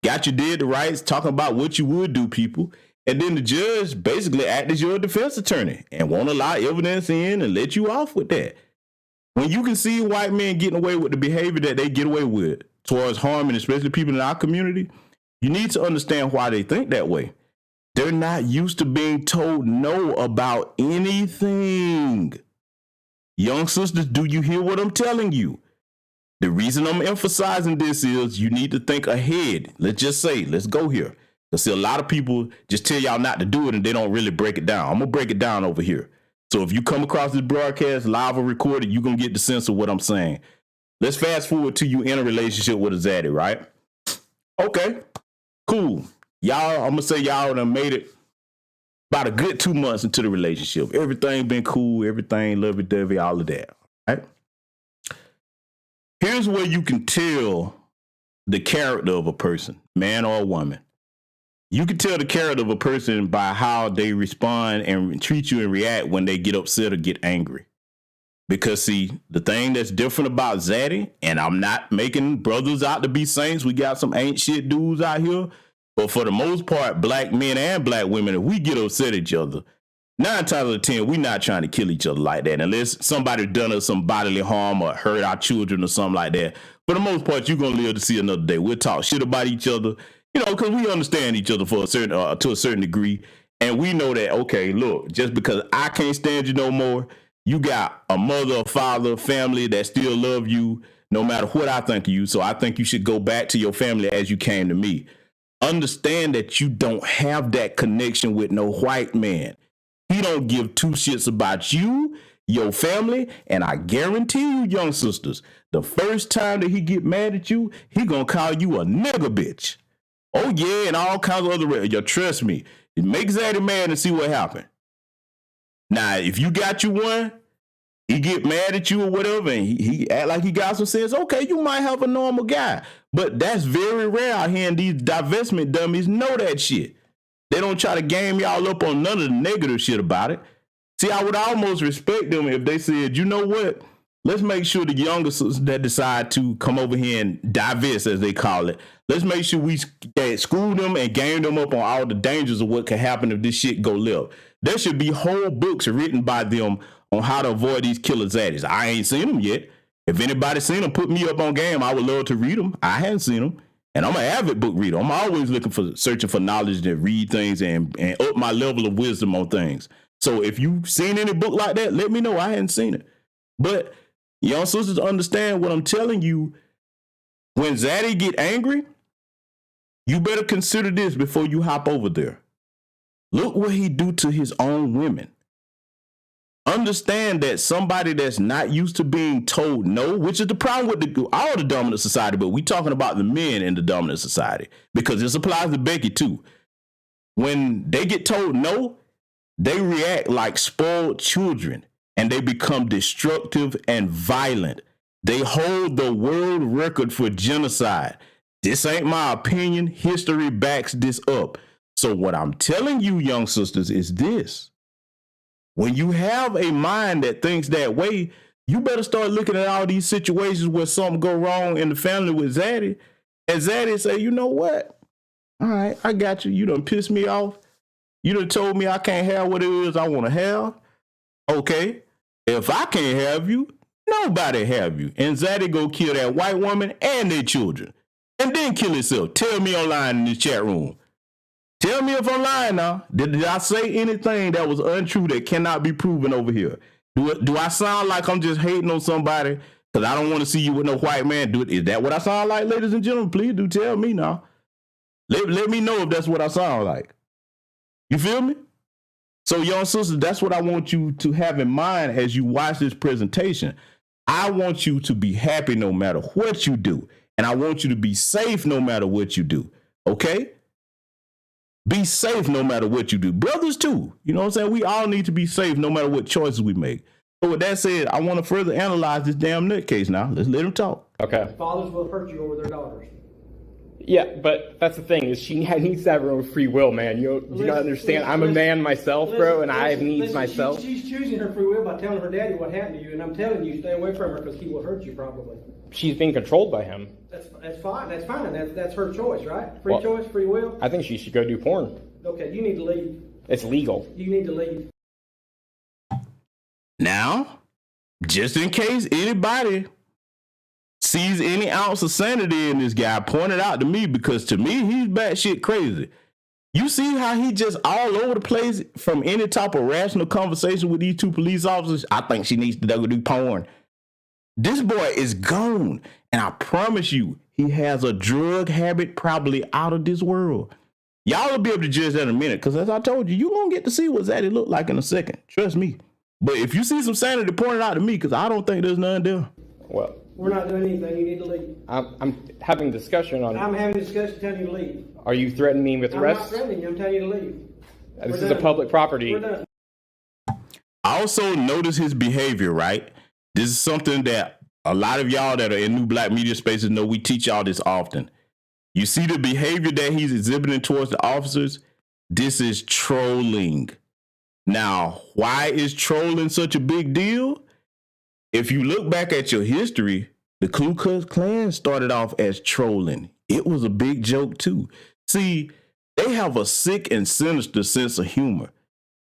got your dead to rights, talking about what you would do people, and then the judge basically act as your defense attorney and won't allow evidence in and let you off with that. When you can see white men getting away with the behavior that they get away with towards harming, especially people in our community, you need to understand why they think that way. They're not used to being told no about anything. Young sisters, do you hear what I'm telling you? The reason I'm emphasizing this is you need to think ahead. Let's just say, let's go here. Because see, a lot of people just tell y'all not to do it and they don't really break it down. I'm going to break it down over here. So if you come across this broadcast live or recorded, you're going to get the sense of what I'm saying. Let's fast forward to you in a relationship with a zaddy, right? Okay, cool. Y'all, I'm going to say y'all done made it about a good 2 months into the relationship. Everything been cool, everything lovey-dovey, all of that, right? Here's where you can tell the character of a person, man or a woman. You can tell the character of a person by how they respond and treat you and react when they get upset or get angry. Because, see, the thing that's different about Zaddy, and I'm not making brothers out to be saints. We got some ain't shit dudes out here. But for the most part, black men and black women, if we get upset at each other, 9 times out of 10, we're not trying to kill each other like that. Unless somebody done us some bodily harm or hurt our children or something like that. For the most part, you're going to live to see another day. We'll talk shit about each other. You know, because we understand each other for a certain to a certain degree. And we know that, okay, look, just because I can't stand you no more, you got a mother, a father, family that still love you no matter what I think of you. So I think you should go back to your family as you came to me. Understand that you don't have that connection with no white man. He don't give 2 shits about you, your family, and I guarantee you, young sisters, the first time that he get mad at you, he gonna call you a nigga bitch. Oh, yeah, and all kinds of other... You trust me. It makes Zaddy mad and see what happened. Now, if you got you one, he get mad at you or whatever, and he act like he got some sense, okay, you might have a normal guy. But that's very rare out here, and these divestment dummies know that shit. They don't try to game y'all up on none of the negative shit about it. See, I would almost respect them if they said, you know what? Let's make sure the youngsters that decide to come over here and divest, as they call it, let's make sure we screw them and game them up on all the dangers of what could happen if this shit go left. There should be whole books written by them on how to avoid these killer zaddies. I ain't seen them yet. If anybody seen them, put me up on game. I would love to read them. I haven't seen them. And I'm an avid book reader. I'm always searching for knowledge to read things and up my level of wisdom on things. So if you've seen any book like that, let me know. I hadn't seen it. But young sisters understand what I'm telling you. When Zaddy get angry, you better consider this before you hop over there. Look what he do to his own women. Understand that somebody that's not used to being told no, which is the problem with all the dominant society, but we talking about the men in the dominant society, because this applies to Becky too. When they get told no, they react like spoiled children and they become destructive and violent. They hold the world record for genocide. This ain't my opinion. History backs this up. So what I'm telling you, young sisters, is this. When you have a mind that thinks that way, you better start looking at all these situations where something go wrong in the family with Zaddy. And Zaddy say, you know what? All right, I got you. You done pissed me off. You done told me I can't have what it is I want to have. Okay. If I can't have you, nobody have you. And Zaddy go kill that white woman and their children. And then kill himself. Tell me online in this chat room. Tell me if I'm lying now. Did I say anything that was untrue that cannot be proven over here? Do I sound like I'm just hating on somebody because I don't want to see you with no white man? Is that what I sound like, ladies and gentlemen? Please do tell me now. Let me know if that's what I sound like. You feel me? So, young sisters, that's what I want you to have in mind as you watch this presentation. I want you to be happy no matter what you do. And I want you to be safe no matter what you do. Okay? Be safe no matter what you do. Brothers, too. You know what I'm saying? We all need to be safe no matter what choices we make. So with that said, I want to further analyze this damn nutcase now. Let's let him talk. Okay. Fathers will hurt you over their daughters. Yeah, but that's the thing is she needs to have her own free will, man. You not understand? I'm a man myself, bro, and I have needs myself. She's choosing her free will by telling her daddy what happened to you, and I'm telling you, stay away from her because he will hurt you probably. She's being controlled by him. That's fine. That's fine. That's her choice, right? Free choice, free will. I think she should go do porn. Okay, you need to leave. It's legal. You need to leave. Now, just in case anybody sees any ounce of sanity in this guy, point it out to me, because to me, he's batshit crazy. You see how he just all over the place from any type of rational conversation with these two police officers? I think she needs to go do porn. This boy is gone. And I promise you, he has a drug habit probably out of this world. Y'all will be able to judge that in a minute, because as I told you, you're going to get to see what Zaddy look like in a second. Trust me. But if you see some sanity, point it out to me, because I don't think there's none there. Well, we're not doing anything. You need to leave. I'm having a discussion on... I'm having a discussion telling you to leave. Are you threatening me with arrest? I'm not threatening you. I'm telling you to leave. This is a public property. We're done. I also notice his behavior, right? This is something that a lot of y'all that are in new black media spaces know we teach y'all this often. You see the behavior that he's exhibiting towards the officers? This is trolling. Now, why is trolling such a big deal? If you look back at your history, the Ku Klux Klan started off as trolling. It was a big joke too. See, they have a sick and sinister sense of humor.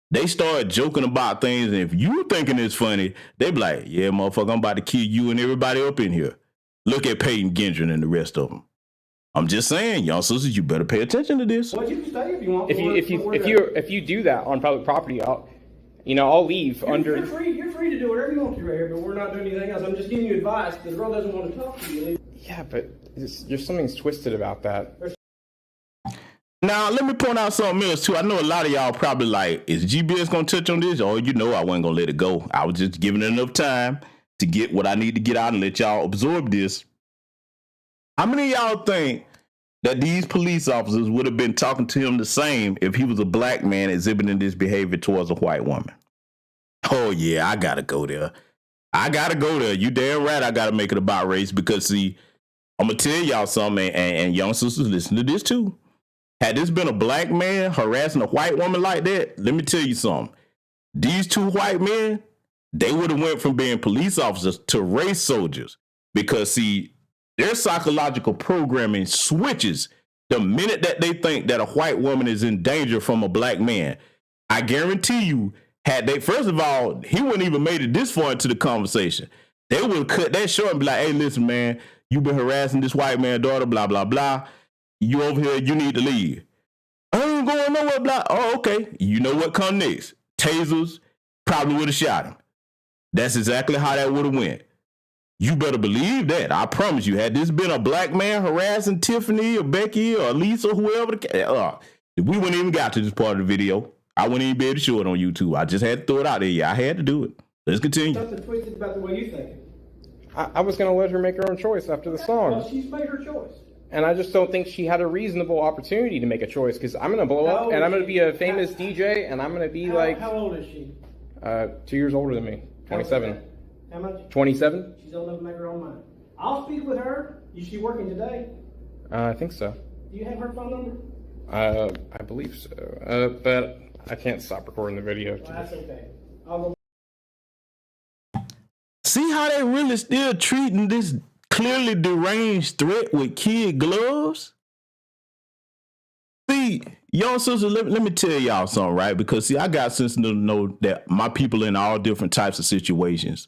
They start joking about things, and if you thinking it's funny, they be like, yeah, motherfucker, I'm about to kill you and everybody up in here. Look at Peyton Gendron and the rest of them. I'm just saying, y'all sisters, you better pay attention to this. Well, you can stay if you want. If you do that on public property, I'll leave under. You're free to do whatever you want to right here, but we're not doing anything else. I'm just giving you advice. The girl doesn't want to talk to you. Yeah, but there's something's twisted about that. Now, let me point out something else, too. I know a lot of y'all probably like, is GBS going to touch on this? Or, I wasn't going to let it go. I was just giving it enough time to get what I need to get out and let y'all absorb this. How many of y'all think that these police officers would have been talking to him the same if he was a black man exhibiting this behavior towards a white woman? Oh, yeah, I got to go there. You damn right I got to make it about race because, see, I'm going to tell y'all something, and young sisters, listen to this, too. Had this been a black man harassing a white woman like that, let me tell you something. These two white men, they would have went from being police officers to race soldiers because, see, their psychological programming switches the minute that they think that a white woman is in danger from a black man. I guarantee you, first of all, he wouldn't even made it this far into the conversation. They would have cut that short and be like, hey, listen, man, you've been harassing this white man's daughter, blah, blah, blah. You over here, you need to leave. I ain't going nowhere, blah. Oh, okay. You know what come next? Tasers, probably would have shot him. That's exactly how that would have went. You better believe that. I promise you, had this been a black man harassing Tiffany or Becky or Lisa or whoever, we wouldn't even got to this part of the video. I wouldn't even be able to show it on YouTube. I just had to throw it out there. Yeah, I had to do it. Let's continue. Something twisted about the way you think. I was going to let her make her own choice after the song. Well, she's made her choice. And I just don't think she had a reasonable opportunity to make a choice because I'm going to blow up and I'm going to be a famous DJ and I'm going to be How old is she? 2 years older than me, 27. How much? 27. She's old enough to make her own mind. I'll speak with her. Is she working today? I think so. Do you have her phone number? I believe so. But I can't stop recording the video. Well, that's okay. I'll go. See how they really still treating this clearly deranged threat with kid gloves? See, young sisters, let me tell y'all something, right? Because see, I got sense to know that my people in all different types of situations.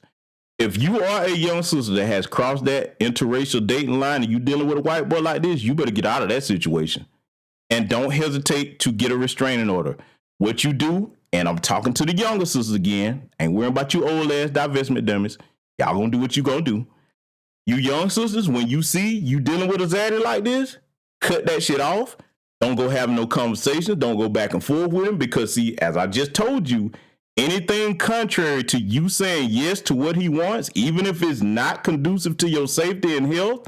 If you are a young sister that has crossed that interracial dating line and you dealing with a white boy like this, you better get out of that situation. And don't hesitate to get a restraining order. What you do, and I'm talking to the younger sisters again, ain't worrying about you old ass divestment dummies. Y'all gonna do what you gonna do. You young sisters, when you see you dealing with a zaddy like this, cut that shit off. Don't go having no conversations. Don't go back and forth with him because, see, as I just told you, anything contrary to you saying yes to what he wants, even if it's not conducive to your safety and health,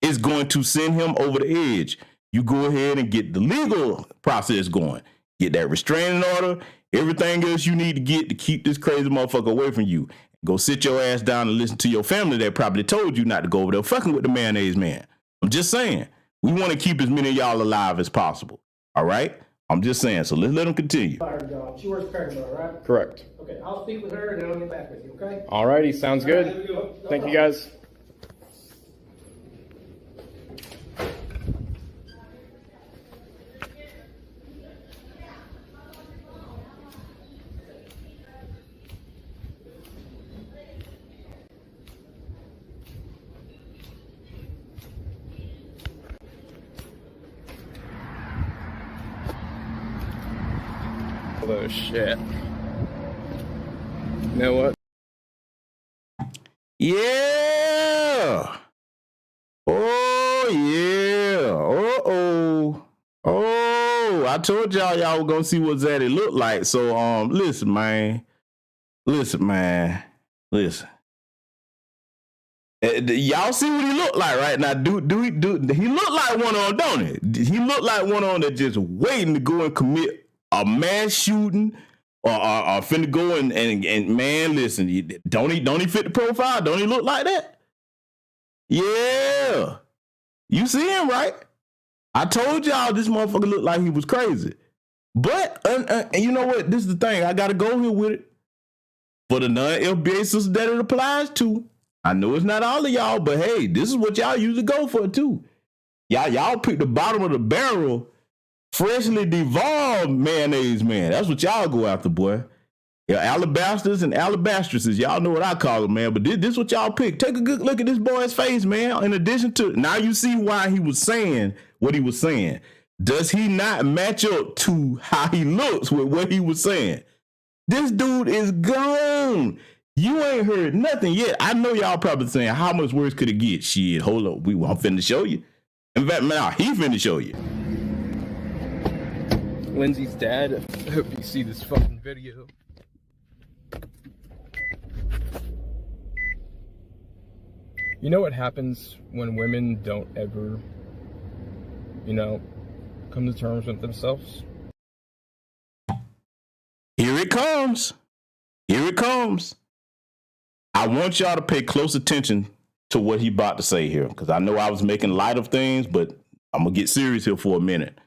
is going to send him over the edge. You go ahead and get the legal process going. Get that restraining order, everything else you need to get to keep this crazy motherfucker away from you. Go sit your ass down and listen to your family that probably told you not to go over there fucking with the mayonnaise man. I'm just saying. We want to keep as many of y'all alive as possible. All right? I'm just saying. So let's let them continue. Fire job. She works Cracker Barrel, right? Correct. Okay, I'll speak with her and then I'll get back with you, okay? Alrighty, sounds good. All right, there we go. No Thank you problem. guys. Oh shit. You know what? Yeah. Oh, yeah. Uh-oh. Oh, I told y'all were going to see what Zaddy looked like. So, listen, man. Listen. Y'all see what he look like right now? Do he look like one on, don't he? He look like one on that just waiting to go and commit a mass shooting or finna go and man, listen, don't he fit the profile? Don't he look like that? Yeah. You see him, right? I told y'all this motherfucker looked like he was crazy. But, and you know what? This is the thing. I got to go here with it. For the non-FBA sisters that it applies to, I know it's not all of y'all, but hey, this is what y'all usually go for too. Y'all pick the bottom of the barrel, freshly devolved mayonnaise man. That's what y'all go after, boy. Yeah, alabasters and alabastresses. Y'all know what I call them, man. But this what y'all pick. Take a good look at this boy's face, man. In addition to, now you see why he was saying what he was saying. Does he not match up to how he looks with what he was saying? This dude is gone. You ain't heard nothing yet. I know y'all probably saying, how much worse could it get? Shit, hold up. I'm finna show you. In fact, now he finna show you. Lindsay's dad. I hope you see this fucking video. You know what happens when women don't ever, come to terms with themselves? Here it comes. Here it comes. I want y'all to pay close attention to what he about to say here, because I know I was making light of things, but I'm going to get serious here for a minute.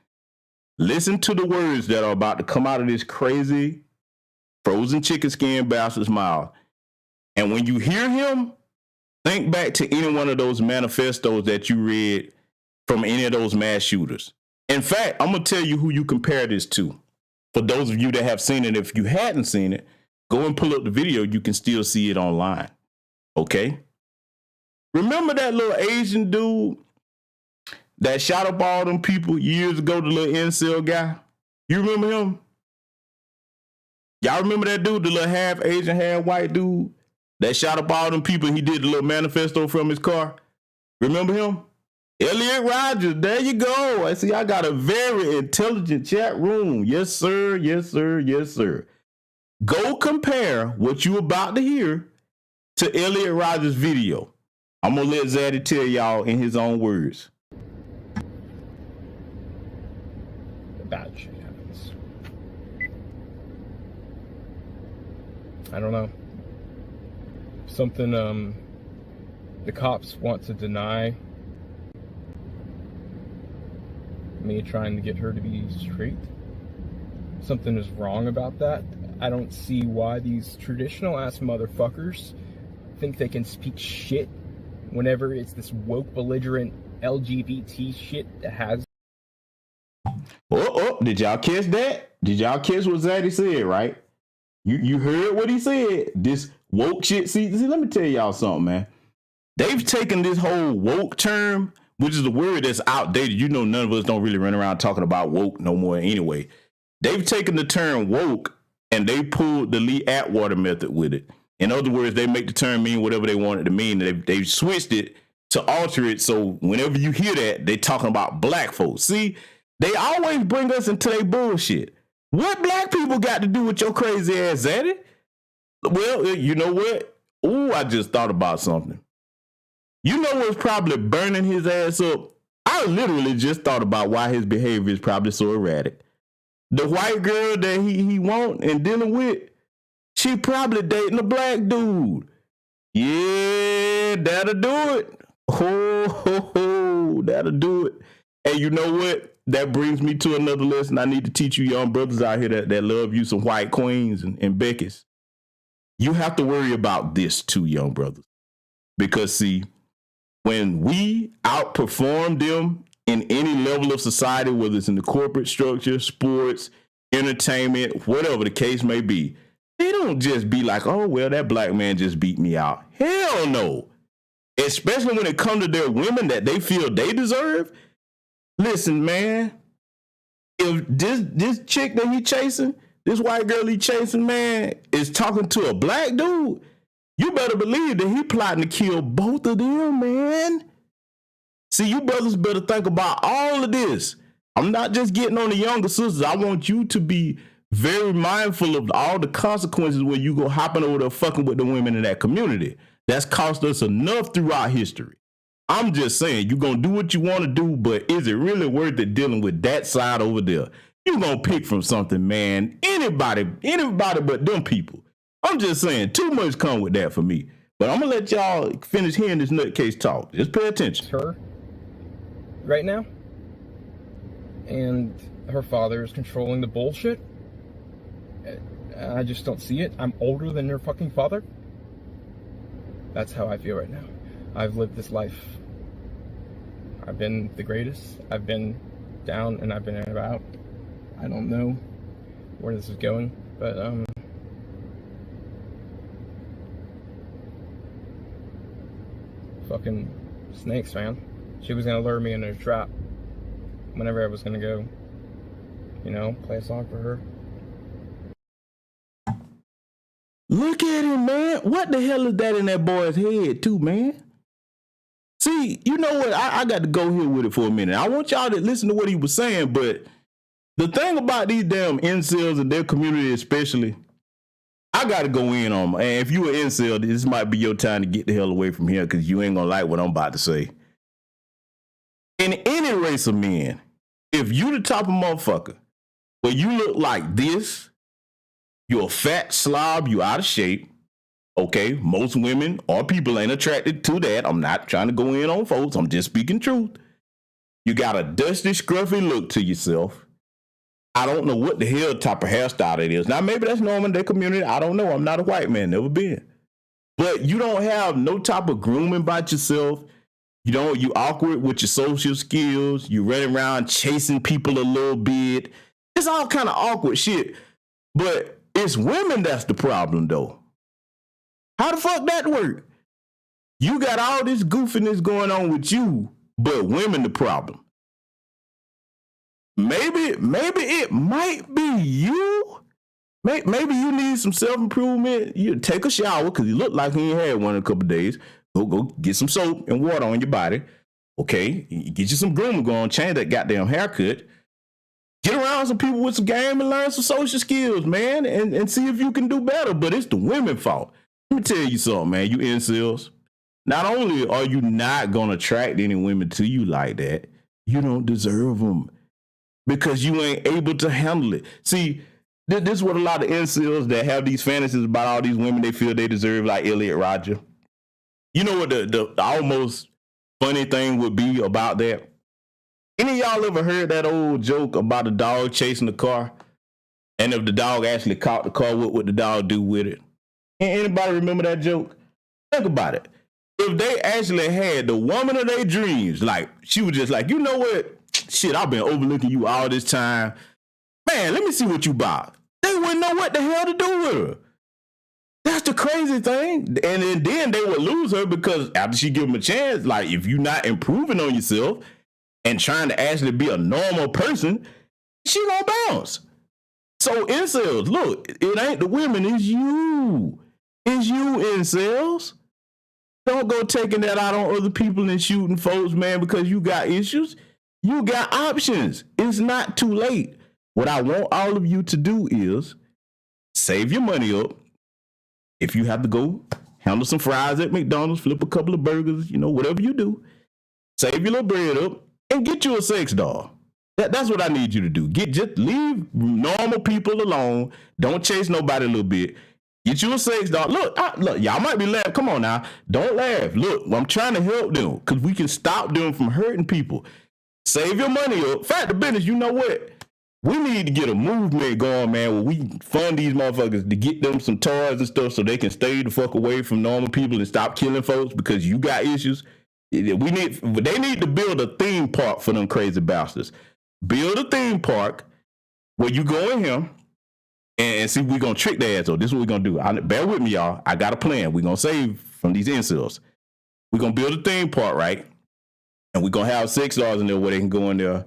Listen to the words that are about to come out of this crazy frozen chicken skin bastard's mouth. And when you hear him, think back to any one of those manifestos that you read from any of those mass shooters. In fact, I'm going to tell you who you compare this to. For those of you that have seen it, if you hadn't seen it, go and pull up the video. You can still see it online. Okay? Remember that little Asian dude that shot up all them people years ago, the little Incel guy? You remember him? Y'all remember that dude, the little half Asian, half white dude that shot up all them people? He did the little manifesto from his car. Remember him? Elliot Rogers, there you go. I see I got a very intelligent chat room. Yes, sir. Yes, sir. Yes, sir. Go compare what you about to hear to Elliot Rogers' video. I'm going to let Zaddy tell y'all in his own words. Bad shit happens. I don't know. something the cops want to deny me trying to get her to be straight. Something is wrong about that. I don't see why these traditional ass motherfuckers think they can speak shit whenever it's this woke, belligerent LGBT shit that has. Oh, did y'all catch that? Did y'all catch what Zaddy said, right? You heard what he said. This woke shit. See, let me tell y'all something, man. They've taken this whole woke term, which is a word that's outdated. You know, none of us don't really run around talking about woke no more anyway. They've taken the term woke and they pulled the Lee Atwater method with it. In other words, they make the term mean whatever they want it to mean. They've switched it to alter it. So whenever you hear that, they're talking about black folks. See, they always bring us into their bullshit. What black people got to do with your crazy ass, Zaddy? Well, you know what? Ooh, I just thought about something. You know what's probably burning his ass up? I literally just thought about why his behavior is probably so erratic. The white girl that he want and dealing with, she probably dating a black dude. Yeah, that'll do it. That'll do it. And you know what? That brings me to another lesson I need to teach you young brothers out here that love you some white queens and Beckys. You have to worry about this too, young brothers. Because see, when we outperform them in any level of society, whether it's in the corporate structure, sports, entertainment, whatever the case may be, they don't just be like, oh, well, that black man just beat me out. Hell no. Especially when it comes to their women that they feel they deserve. Listen, man, if this chick that he chasing, this white girl he chasing, man, is talking to a black dude, you better believe that he plotting to kill both of them, man. See, you brothers better think about all of this. I'm not just getting on the younger sisters. I want you to be very mindful of all the consequences when you go hopping over there fucking with the women in that community. That's cost us enough throughout history. I'm just saying, you're going to do what you want to do, but is it really worth it dealing with that side over there? You're going to pick from something, man. Anybody but them people. I'm just saying, too much come with that for me. But I'm going to let y'all finish hearing this nutcase talk. Just pay attention. Her right now. And her father is controlling the bullshit. I just don't see it. I'm older than her fucking father. That's how I feel right now. I've lived this life. I've been the greatest. I've been down and I've been about. I don't know where this is going, but fucking snakes, man. She was gonna lure me into a trap whenever I was gonna go, play a song for her. Look at him, man. What the hell is that in that boy's head, too, man? See, you know what? I got to go here with it for a minute. I want y'all to listen to what he was saying, but the thing about these damn incels and their community especially, I got to go in on them. And if you an incel, this might be your time to get the hell away from here because you ain't going to like what I'm about to say. In any race of men, if you the type of motherfucker where you look like this, you're a fat slob, you out of shape. Okay, most women or people ain't attracted to that. I'm not trying to go in on folks. I'm just speaking truth. You got a dusty, scruffy look to yourself. I don't know what the hell type of hairstyle it is. Now, maybe that's normal in their community. I don't know. I'm not a white man, never been. But you don't have no type of grooming about yourself. You awkward with your social skills. You running around chasing people a little bit. It's all kind of awkward shit. But it's women that's the problem, though. How the fuck that work? You got all this goofiness going on with you, but women the problem. Maybe it might be you. Maybe you need some self-improvement. You take a shower because you look like you ain't had one in a couple of days. Go get some soap and water on your body. Okay, get you some grooming going, change that goddamn haircut. Get around some people with some game and learn some social skills, man, and see if you can do better. But it's the women's fault. Let me tell you something, man, you incels. Not only are you not going to attract any women to you like that, you don't deserve them because you ain't able to handle it. See, This is what a lot of incels that have these fantasies about all these women they feel they deserve, like Elliot Rodger. You know what the almost funny thing would be about that? Any of y'all ever heard that old joke about a dog chasing the car? And if the dog actually caught the car, what would the dog do with it? Anybody remember that joke? Think about it. If they actually had the woman of their dreams, like she was just like, you know what? Shit, I've been overlooking you all this time. Man, let me see what you bought. They wouldn't know what the hell to do with her. That's the crazy thing. And then they would lose her because after she give them a chance, like if you're not improving on yourself and trying to actually be a normal person, she gonna bounce. So incels, look, it ain't the women, it's you. It's you, incels. Don't go taking that out on other people and shooting folks, man, because you got issues. You got options. It's not too late. What I want all of you to do is save your money up. If you have to go handle some fries at McDonald's, flip a couple of burgers, you know, whatever you do, save your little bread up and get you a sex doll. That's what I need you to do. Just leave normal people alone. Don't chase nobody a little bit. Get you a sex doll. Look, y'all might be laughing. Come on now. Don't laugh. Look, I'm trying to help them because we can stop them from hurting people. Save your money up. Fact of business, you know what? We need to get a movement going, man, where we fund these motherfuckers to get them some toys and stuff so they can stay the fuck away from normal people and stop killing folks because you got issues. They need to build a theme park for them crazy bastards. Build a theme park where you go in here and see if we're going to trick their ass. So this is what we're going to do. Bear with me, y'all. I got a plan. We're going to save from these incels. We're going to build a theme park, right? And we're going to have sex dolls in there where they can go in there.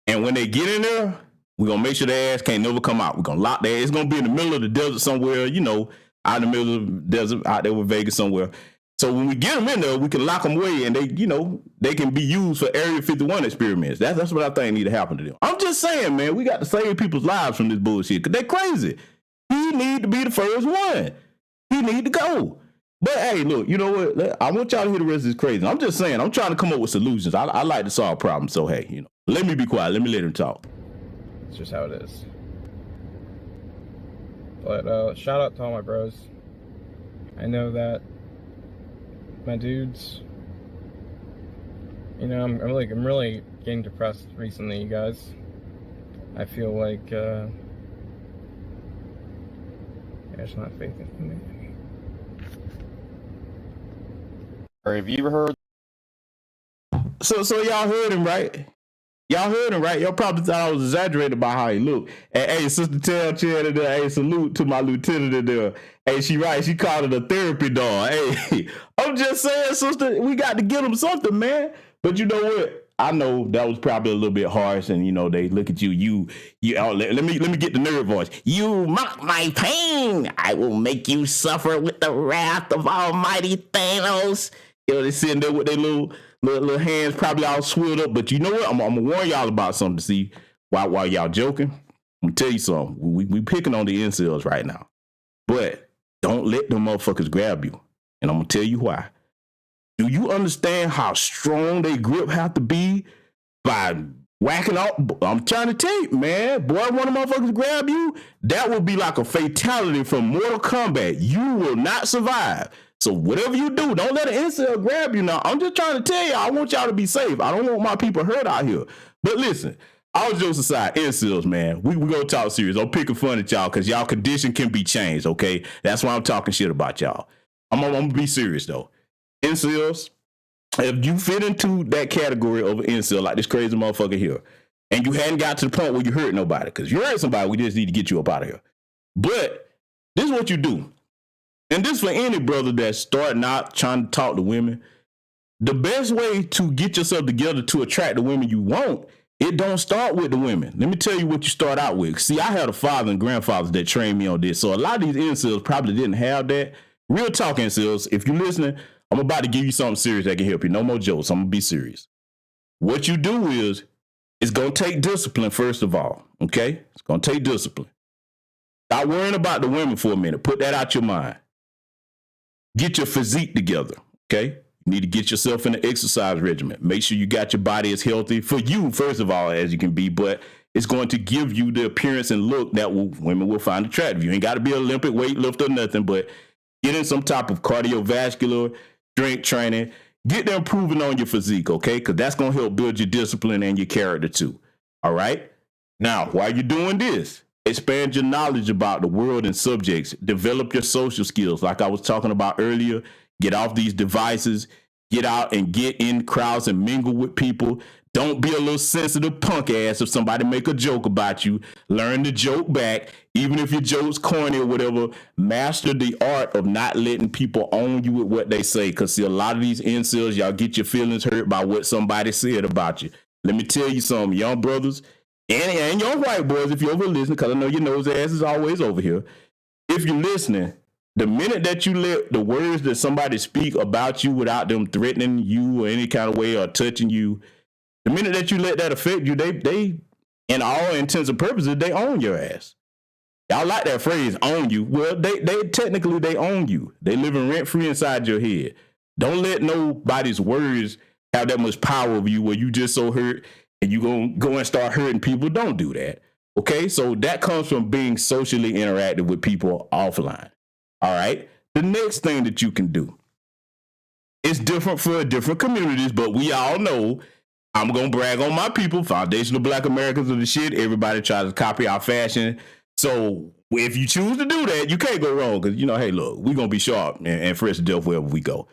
And when they get in there, we're going to make sure their ass can't never come out. We're going to lock their ass. It's going to be in the middle of the desert somewhere, you know, out in the middle of the desert, out there with Vegas somewhere. So when we get them in there, we can lock them away and they, you know, they can be used for Area 51 experiments. That's what I think need to happen to them. I'm just saying, man, we got to save people's lives from this bullshit because they're crazy. He need to be the first one. He need to go. But hey, look, you know what? I want y'all to hear the rest of this crazy. I'm just saying, I'm trying to come up with solutions. I like to solve problems. So hey, you know, let me be quiet. Let me let him talk. It's just how it is. But shout out to all my bros. I know that my dudes, you know, I'm really getting depressed recently, you guys. I feel like there's not faith in me. Or have you ever heard? So y'all heard him, right? Y'all heard him, right? Y'all probably thought I was exaggerating about how he looked. And hey, Sister Tell Chad, hey, salute to my lieutenant in there. Hey, she right. She called it a therapy dog. Hey, I'm just saying, sister, we got to get him something, man. But you know what? I know that was probably a little bit harsh, and you know they look at you. Oh, let me get the nerd voice. You mock my pain. I will make you suffer with the wrath of Almighty Thanos. You know, they sitting there with their little hands probably all swelled up. But you know what? I'm gonna warn y'all about something to see while y'all joking. I'm gonna tell you something. We picking on the incels right now, but don't let them motherfuckers grab you. And I'm gonna tell you why. Do you understand how strong they grip have to be by whacking up? I'm trying to tell you, man. Boy, one of the motherfuckers grab you, that would be like a fatality from Mortal Kombat. You will not survive. So whatever you do, don't let an incel grab you now. I'm just trying to tell you, I want y'all to be safe. I don't want my people hurt out here. But listen, all jokes aside, incels, man, we gonna talk serious. I'm picking fun at y'all because y'all condition can be changed, okay? That's why I'm talking shit about y'all. I'm gonna be serious, though. Incels, if you fit into that category of an incel, like this crazy motherfucker here, and you hadn't got to the point where you hurt nobody, because you hurt somebody, we just need to get you up out of here. But this is what you do. And this for any brother that's starting out trying to talk to women. The best way to get yourself together to attract the women you want, it don't start with the women. Let me tell you what you start out with. See, I had a father and grandfathers that trained me on this. So a lot of these incels probably didn't have that. Real talk, incels, if you're listening, I'm about to give you something serious that can help you. No more jokes. I'm going to be serious. What you do is, it's going to take discipline, first of all. Okay? It's going to take discipline. Stop worrying about the women for a minute. Put that out your mind. Get your physique together. Okay? You need to get yourself in an exercise regimen. Make sure you got your body as healthy for you, first of all, as you can be, but It's going to give you the appearance and look that women will find attractive. You ain't got to be an Olympic weightlifter or nothing, but get in some type of cardiovascular strength training. Get them improving on your physique, okay? Because that's going to help build your discipline and your character too. All right? Now, while you're doing this, expand your knowledge about the world and subjects. Develop your social skills. Like I was talking about earlier, get off these devices. Get out and get in crowds and mingle with people. Don't be a little sensitive punk ass if somebody make a joke about you. Learn to joke back. Even if your joke's corny or whatever, master the art of not letting people own you with what they say. Because see, a lot of these incels, y'all get your feelings hurt by what somebody said about you. Let me tell you something, young brothers and young white boys, if you're over listening, because I know your nose ass is always over here. If you're listening, the minute that you let the words that somebody speak about you without them threatening you or any kind of way or touching you, the minute that you let that affect you, they in all intents and purposes, they own your ass. Y'all like that phrase, own you. Well, they technically, they own you. They living rent-free inside your head. Don't let nobody's words have that much power over you where you just so hurt and you gonna go and start hurting people. Don't do that. Okay, so that comes from being socially interactive with people offline. All right. The next thing that you can do is different for different communities, but we all know I'm going to brag on my people. Foundational Black Americans are the shit. Everybody tries to copy our fashion. So if you choose to do that, you can't go wrong because, you know, hey, look, we're going to be sharp and fresh to death wherever we go.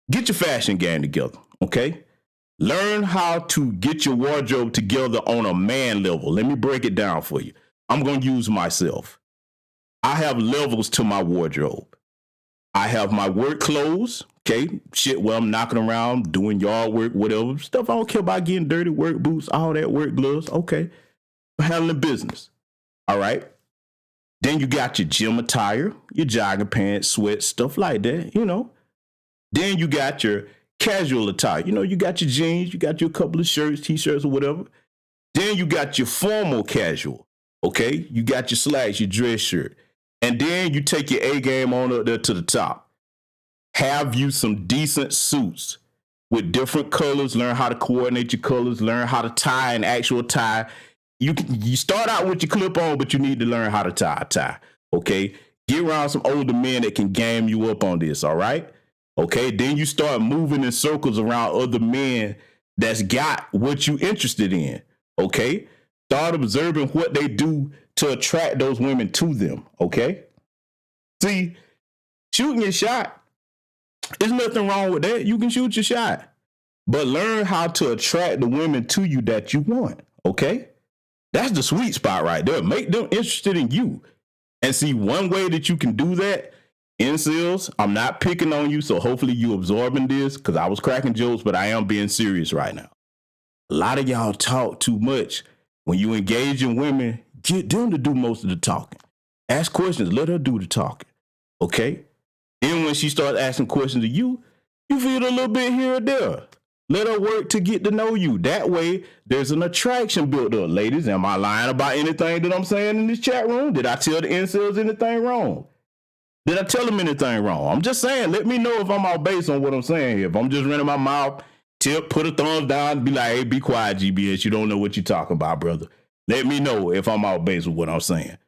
Get your fashion game together. Okay. Learn how to get your wardrobe together on a man level. Let me break it down for you. I'm going to use myself. I have levels to my wardrobe. I have my work clothes, okay? Shit where I'm knocking around, doing yard work, whatever. Stuff I don't care about, getting dirty, work boots, all that, work gloves, okay. I'm handling business, all right? Then you got your gym attire, your jogging pants, sweats, stuff like that, you know. Then you got your casual attire. You know, you got your jeans, you got your couple of shirts, t-shirts or whatever. Then you got your formal casual, okay? You got your slacks, your dress shirt. And then you take your A game on up there to the top. Have you some decent suits with different colors. Learn how to coordinate your colors. Learn how to tie an actual tie. You start out with your clip on, but you need to learn how to tie a tie. Okay? Get around some older men that can game you up on this, all right? Okay? Then you start moving in circles around other men that's got what you interested in. Okay? Start observing what they do to attract those women to them, okay? See, shooting your shot, there's nothing wrong with that. You can shoot your shot. But learn how to attract the women to you that you want, okay? That's the sweet spot right there. Make them interested in you. And see, one way that you can do that, incels, I'm not picking on you, so hopefully you absorbing this, because I was cracking jokes, but I am being serious right now. A lot of y'all talk too much. When you engage in women, get them to do most of the talking. Ask questions. Let her do the talking. Okay? Then when she starts asking questions to you, you feel a little bit here or there. Let her work to get to know you. That way, there's an attraction built up. Ladies, am I lying about anything that I'm saying in this chat room? Did I tell the incels anything wrong? Did I tell them anything wrong? I'm just saying, let me know if I'm off base on what I'm saying here. If I'm just running my mouth, tip, put a thumbs down, be like, hey, be quiet, GBS. You don't know what you're talking about, brother. Let me know if I'm off base with what I'm saying.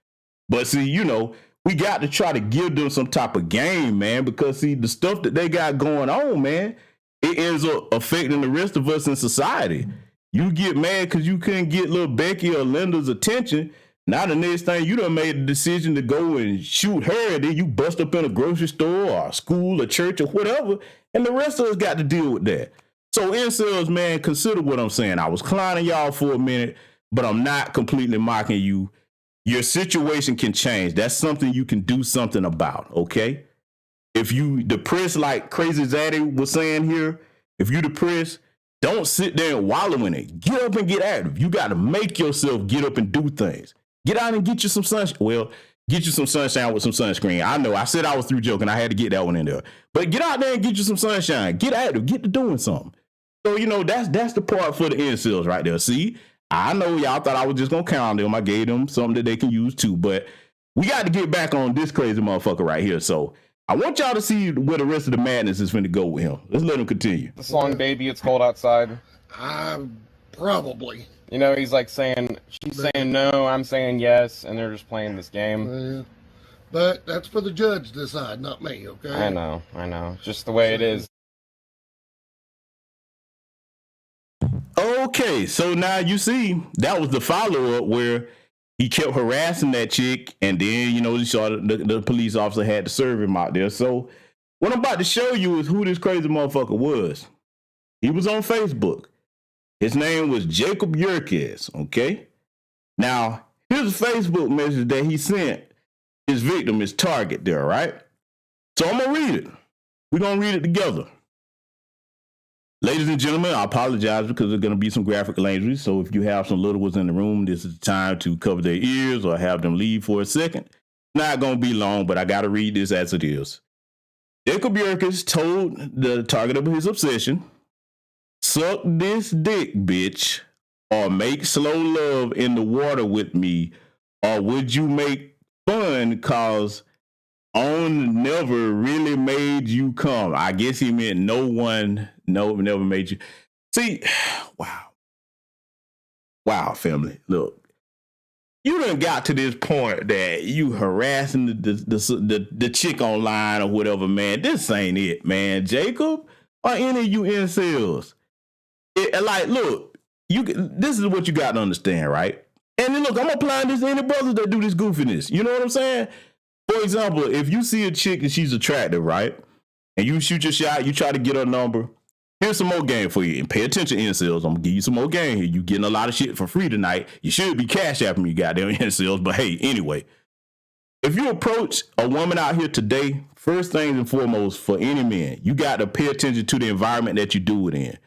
But see, you know, we got to try to give them some type of game, man, because see, the stuff that they got going on, man, it ends up affecting the rest of us in society. You get mad because you couldn't get little Becky or Linda's attention. Now the next thing, you done made the decision to go and shoot her, and then you bust up in a grocery store or a school or church or whatever, and the rest of us got to deal with that. So incels, man, consider what I'm saying. I was clowning y'all for a minute, but I'm not completely mocking you. Your situation can change. That's something you can do something about, okay? If you depressed, like Crazy Zaddy was saying here, if you depressed, don't sit there and wallow in it. Get up and get active. You got to make yourself get up and do things. Get out and get you some sunshine. Well, get you some sunshine with some sunscreen. I know. I said I was through joking. I had to get that one in there. But get out there and get you some sunshine. Get active. Get to doing something. So, you know, that's the part for the incels right there. See, I know y'all thought I was just going to count them. I gave them something that they can use too. But we got to get back on this crazy motherfucker right here. So I want y'all to see where the rest of the madness is going to go with him. Let's let him continue. The song Baby, It's Cold Outside. Probably. You know, he's like saying, she's saying no, I'm saying yes, and they're just playing this game. Yeah. But that's for the judge to decide, not me, okay? I know. Just the way it is. Okay, so now you see that was the follow-up where he kept harassing that chick, and then, you know, he saw the police officer had to serve him out there. So what I'm about to show you is who this crazy motherfucker was. He was on Facebook. His name was Jacob Yerkes, okay? Now, here's a Facebook message that he sent his victim, his target there, right? So I'm going to read it. We're going to read it together. Ladies and gentlemen, I apologize because there's going to be some graphic language. So if you have some little ones in the room, this is the time to cover their ears or have them leave for a second. Not going to be long, but I got to read this as it is. Jacob Yerkes told the target of his obsession, "Suck this dick, bitch, or make slow love in the water with me, or would you make fun cause on never really made you come?" I guess he meant never made you. See, wow, family. Look, you done got to this point that you harassing the chick online or whatever, man. This ain't it, man. Jacob or any of you incels. Look, this is what you got to understand, right? And then look, I'm applying this to any brothers that do this goofiness. You know what I'm saying? For example, if you see a chick and she's attractive, right? And you shoot your shot, you try to get her number. Here's some more game for you. And pay attention, incels. I'm going to give you some more game here. You getting a lot of shit for free tonight. You should be cash apping me, goddamn incels. But hey, anyway. If you approach a woman out here today, first things and foremost, for any man, you got to pay attention to the environment that you do it in.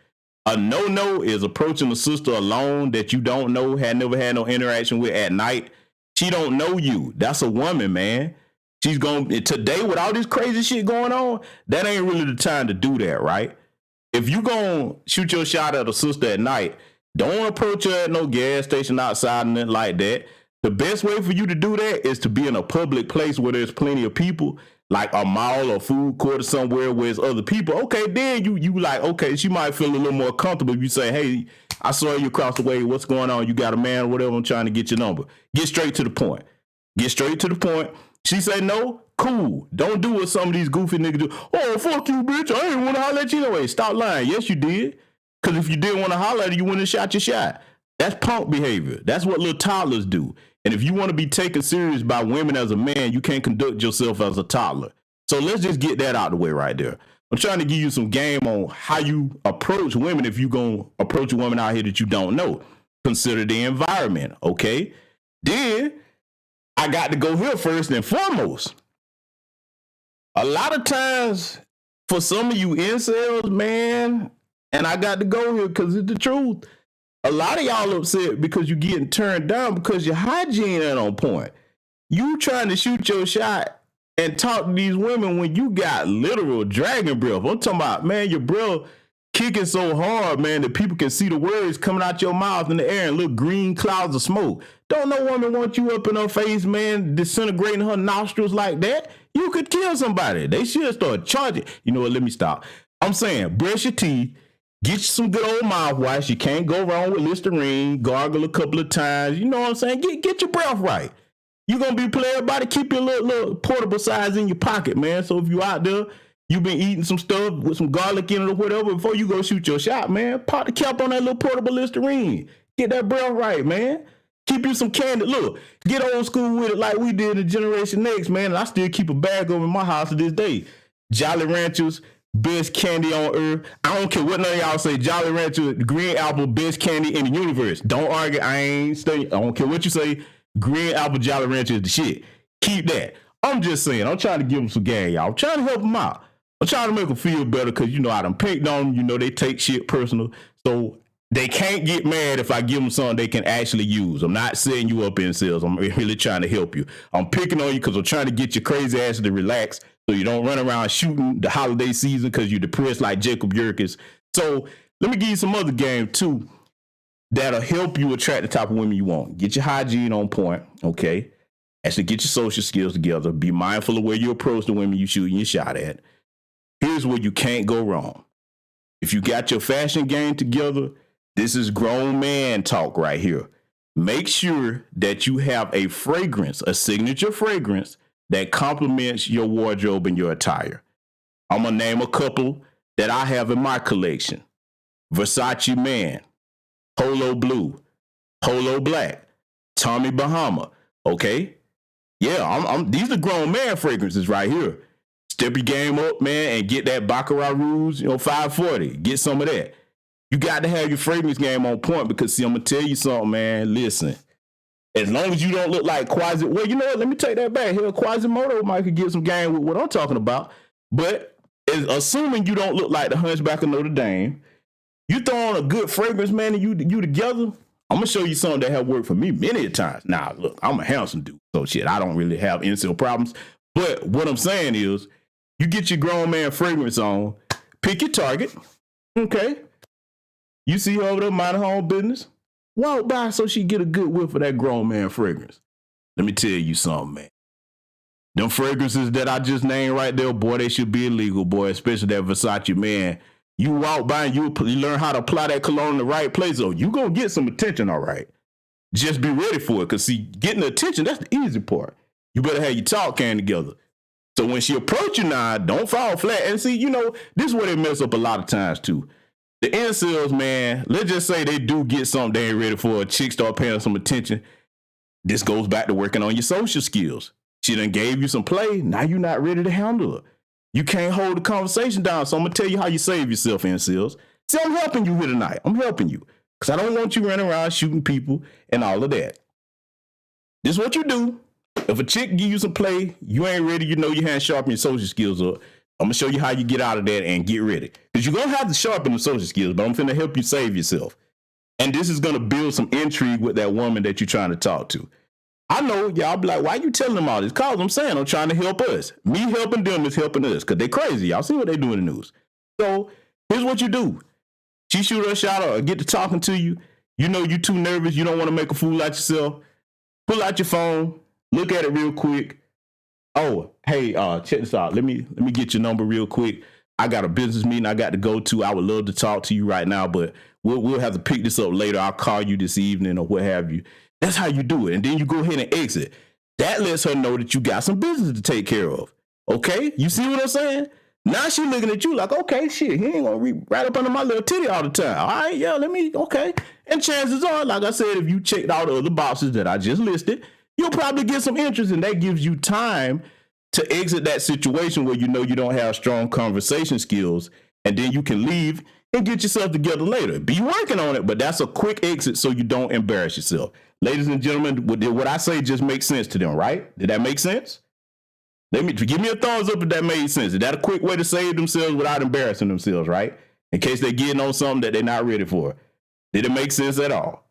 A no-no is approaching a sister alone that you don't know, never had no interaction with at night. She don't know you. That's a woman, man. She's going today with all this crazy shit going on. That ain't really the time to do that, right? If you gonna shoot your shot at a sister at night, don't approach her at no gas station outside and nothing like that. The best way for you to do that is to be in a public place where there's plenty of people, like a mall or food court or somewhere where there's other people. Okay, then you like, okay, she might feel a little more comfortable if you say, "Hey, I saw you across the way. What's going on? You got a man or whatever. I'm trying to get your number." Get straight to the point. Get straight to the point. She say no, cool. Don't do what some of these goofy niggas do. "Oh, fuck you, bitch. I ain't want to holler at you anyway." Stop lying. Yes, you did. Because if you didn't want to holler at her, you wouldn't have shot your shot. That's punk behavior. That's what little toddlers do. And if you want to be taken serious by women as a man, you can't conduct yourself as a toddler. So let's just get that out of the way right there. I'm trying to give you some game on how you approach women if you're going to approach a woman out here that you don't know. Consider the environment, okay? Then I got to go here first and foremost. A lot of times for some of you incels, man, and I got to go here because it's the truth. A lot of y'all upset because you're getting turned down because your hygiene ain't on point. You trying to shoot your shot and talk to these women when you got literal dragon breath. I'm talking about, man, your breath kicking so hard, man, that people can see the words coming out your mouth in the air and little green clouds of smoke. Don't no woman want you up in her face, man, disintegrating her nostrils like that. You could kill somebody. They should start charging. You know what? Let me stop. I'm saying, brush your teeth. Get you some good old mouthwash. You can't go wrong with Listerine. Gargle a couple of times. You know what I'm saying? Get your breath right. You're going to be playing about it. Keep your little portable size in your pocket, man. So if you out there, you been eating some stuff with some garlic in it or whatever, before you go shoot your shot, man, pop the cap on that little portable Listerine. Get that breath right, man. Keep you some candy. Look, get old school with it like we did in Generation X, man. And I still keep a bag of them in my house to this day. Jolly Ranchers, best candy on earth. I don't care what none of y'all say. Jolly Rancher, green apple, best candy in the universe. Don't argue. I don't care what you say. Green apple Jolly Rancher is the shit. Keep that. I'm just saying. I'm trying to give them some game, y'all. I'm trying to help them out. I'm trying to make them feel better because, you know, I done picked on them. You know, they take shit personal. So they can't get mad if I give them something they can actually use. I'm not setting you up in sales. I'm really trying to help you. I'm picking on you because I'm trying to get your crazy ass to relax so you don't run around shooting the holiday season because you're depressed like Jacob Yerkes. So let me give you some other game too that'll help you attract the type of women you want. Get your hygiene on point, okay? Actually get your social skills together. Be mindful of where you approach the women you shooting your shot at. Here's where you can't go wrong. If you got your fashion game together, This is grown man talk right here. Make sure that you have a fragrance, a signature fragrance that complements your wardrobe and your attire. I'm going to name a couple that I have in my collection. Versace Man, Polo Blue, Polo Black, Tommy Bahama. Okay? Yeah, these are grown man fragrances right here. Step your game up, man, and get that Baccarat Rouge, 540. Get some of that. You got to have your fragrance game on point because, see, I'm going to tell you something, man. Listen, as long as you don't look like Quasimodo, well, you know what? Let me take that back. Here, Quasimodo might could get some game with what I'm talking about. But assuming you don't look like the Hunchback of Notre Dame, you throw on a good fragrance, man, and you together, I'm going to show you something that have worked for me many times. Now, look, I'm a handsome dude, so shit, I don't really have incel problems. But what I'm saying is, you get your grown man fragrance on, pick your target, okay? You see her over there minding her own business, walk by so she get a good whiff of that grown man fragrance. Let me tell you something, man. Them fragrances that I just named right there, boy, they should be illegal, boy, especially that Versace Man. You walk by and you learn how to apply that cologne in the right place, so you gonna get some attention, all right? Just be ready for it, because, see, getting the attention, that's the easy part. You better have your talk can together. So when she approach you now, don't fall flat. And see, this is where they mess up a lot of times, too. The incels, man, let's just say they do get something they ain't ready for. A chick start paying some attention. This goes back to working on your social skills. She done gave you some play. Now you're not ready to handle it. You can't hold the conversation down. So I'm going to tell you how you save yourself, incels. See, I'm helping you here tonight. I'm helping you. Because I don't want you running around shooting people and all of that. This is what you do. If a chick give you some play, you ain't ready, you haven't sharpened your social skills up. I'm going to show you how you get out of that and get ready. Because you're going to have to sharpen the social skills, but I'm going to help you save yourself. And this is going to build some intrigue with that woman that you're trying to talk to. I know y'all be like, why you telling them all this? Because I'm saying I'm trying to help us. Me helping them is helping us because they crazy. Y'all see what they do in the news. So here's what you do. She shoot her shot or get to talking to you. You know you too nervous. You don't want to make a fool out yourself. Pull out your phone. Look at it real quick. Oh, hey, check this out. Let me get your number real quick. I got a business meeting I got to go to. I would love to talk to you right now, but we'll have to pick this up later. I'll call you this evening or what have you. That's how you do it. And then you go ahead and exit. That lets her know that you got some business to take care of. Okay? You see what I'm saying? Now she looking at you like, okay, shit, he ain't gonna be right up under my little titty all the time. All right, yeah, okay. And chances are, like I said, if you checked out the other boxes that I just listed, you'll probably get some interest, and that gives you time to exit that situation where you know you don't have strong conversation skills, and then you can leave and get yourself together later. Be working on it, but that's a quick exit so you don't embarrass yourself. Ladies and gentlemen, what I say just makes sense to them, right? Did that make sense? Give me a thumbs up if that made sense. Is that a quick way to save themselves without embarrassing themselves, right? In case they're getting on something that they're not ready for. Did it make sense at all?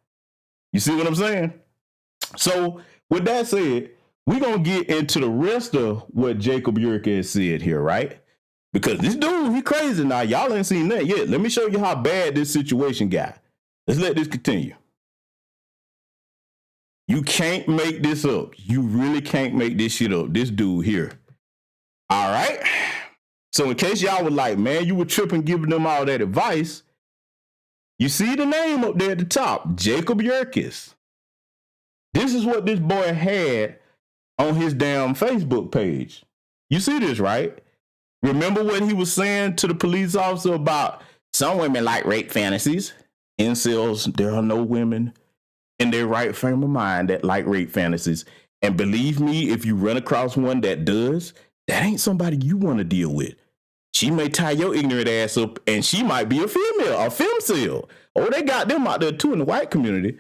You see what I'm saying? So with that said, we're going to get into the rest of what Jacob Yerke has said here, right? Because this dude, he crazy now. Y'all ain't seen that yet. Let me show you how bad this situation got. Let's let this continue. You can't make this up. You really can't make this shit up. This dude here. All right. So in case y'all were like, man, you were tripping giving them all that advice, you see the name up there at the top, Jacob Yerke. This is what this boy had on his damn Facebook page. You see this, right? Remember what he was saying to the police officer about some women like rape fantasies? Incels, there are no women in their right frame of mind that like rape fantasies. And believe me, if you run across one that does, that ain't somebody you want to deal with. She may tie your ignorant ass up, and she might be a female, a femcel. Oh, they got them out there too in the white community.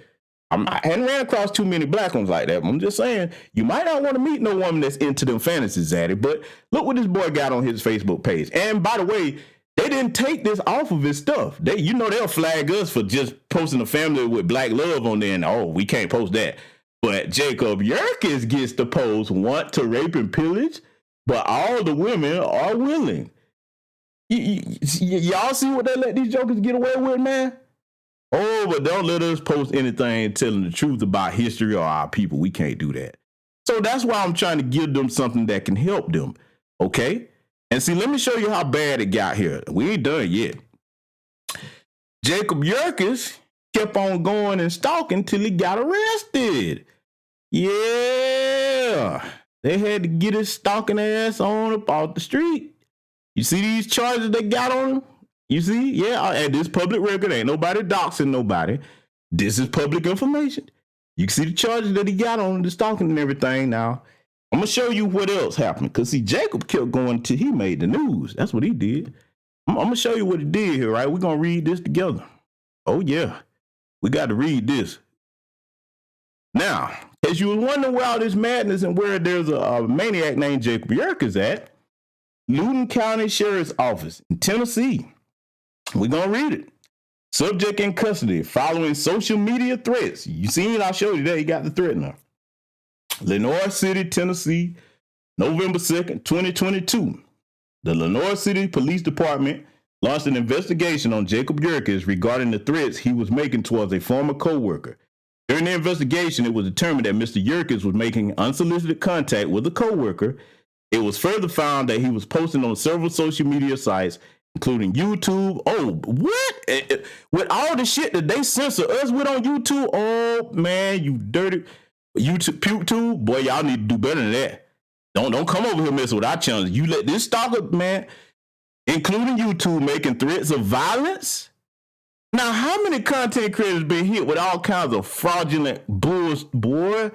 I hadn't ran across too many black ones like that. I'm just saying, you might not want to meet no woman that's into them fantasies, Zaddy. But look what this boy got on his Facebook page. And by the way, they didn't take this off of his stuff. They'll flag us for just posting a family with black love on there, and oh, we can't post that. But Jacob Yerke gets to post want to rape and pillage, but all the women are willing. Y'all see what they let these jokers get away with, man? Oh, but don't let us post anything telling the truth about history or our people. We can't do that. So that's why I'm trying to give them something that can help them. Okay? And see, let me show you how bad it got here. We ain't done yet. Jacob Yerke kept on going and stalking till he got arrested. Yeah, they had to get his stalking ass on up off the street. You see these charges they got on him? You see? Yeah, and this public record, ain't nobody doxing nobody. This is public information. You can see the charges that he got on him, the stalking and everything. Now, I'm going to show you what else happened. Because, see, Jacob kept going till he made the news. That's what he did. I'm going to show you what he did here, right? We're going to read this together. Oh, yeah. We got to read this. Now, as you was wondering where all this madness and where there's a maniac named Jacob Yerk is at, Loudoun County Sheriff's Office in Tennessee. We're going to read it. Subject in custody following social media threats. You seen it? I showed you that. He got the threat now. Lenoir City, Tennessee, November 2nd, 2022. The Lenoir City Police Department launched an investigation on Jacob Yerkes regarding the threats he was making towards a former co-worker. During the investigation, it was determined that Mr. Yerkes was making unsolicited contact with a co-worker. It was further found that he was posting on several social media sites, including YouTube. Oh, what? With all the shit that they censor us with on YouTube, oh, man, you dirty YouTube, boy, y'all need to do better than that. Don't come over here messing with our channels. You let this stalker, man, including YouTube, making threats of violence. Now, how many content creators been hit with all kinds of fraudulent bullshit, boy?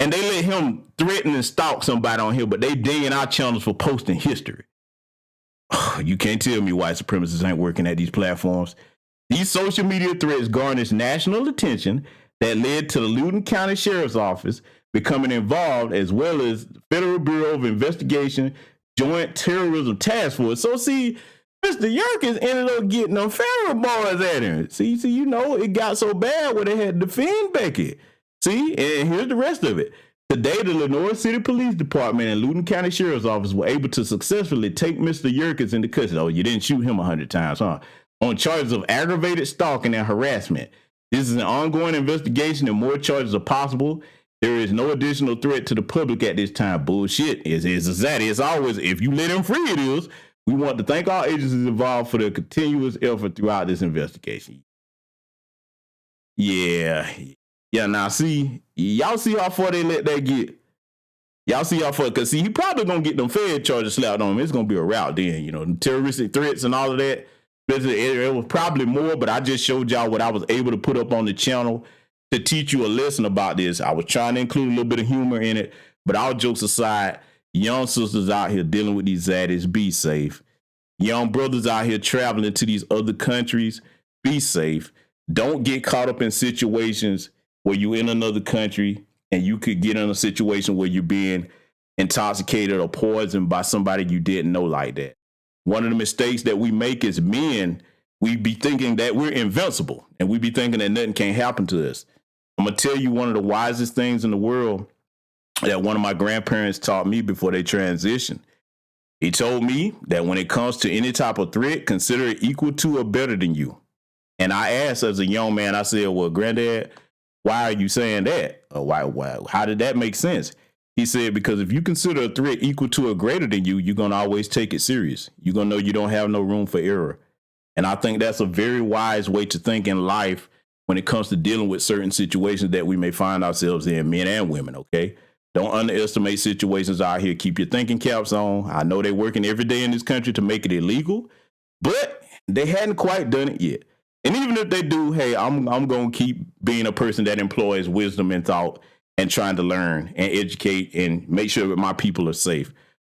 And they let him threaten and stalk somebody on here, but they dinging our channels for posting history. You can't tell me white supremacists ain't working at these platforms. These social media threats garnished national attention that led to the Loudoun County Sheriff's Office becoming involved, as well as the Federal Bureau of Investigation Joint Terrorism Task Force. So see, Mr. Yerkes ended up getting them federal boys at him. See, you know, it got so bad where they had to defend Becky. See, and here's the rest of it. Today, the Lenoir City Police Department and Loudoun County Sheriff's Office were able to successfully take Mr. Yerkes into custody. Oh, you didn't shoot him 100 times, huh? On charges of aggravated stalking and harassment. This is an ongoing investigation and more charges are possible. There is no additional threat to the public at this time. Bullshit. It's Zaddy. It's always, if you let him free, it is. We want to thank all agencies involved for their continuous effort throughout this investigation. Yeah. Yeah, now see, y'all see how far they let that get. Y'all see how far, because see, he probably going to get them Fed charges slapped on him. It's going to be a route then, you know, the terroristic threats and all of that. It was probably more, but I just showed y'all what I was able to put up on the channel to teach you a lesson about this. I was trying to include a little bit of humor in it, but all jokes aside, young sisters out here dealing with these zaddies, be safe. Young brothers out here traveling to these other countries, be safe. Don't get caught up in situations where you're in another country and you could get in a situation where you're being intoxicated or poisoned by somebody you didn't know like that. One of the mistakes that we make as men, we be thinking that we're invincible and we be thinking that nothing can happen to us. I'm going to tell you one of the wisest things in the world that one of my grandparents taught me before they transitioned. He told me that when it comes to any type of threat, consider it equal to or better than you. And I asked as a young man, I said, well, Granddad, why are you saying that? Why? How did that make sense? He said, because if you consider a threat equal to or greater than you, you're going to always take it serious. You're going to know you don't have no room for error. And I think that's a very wise way to think in life when it comes to dealing with certain situations that we may find ourselves in, men and women, okay? Don't underestimate situations out here. Keep your thinking caps on. I know they're working every day in this country to make it illegal, but they hadn't quite done it yet. And even if they do, hey, I'm going to keep being a person that employs wisdom and thought and trying to learn and educate and make sure that my people are safe.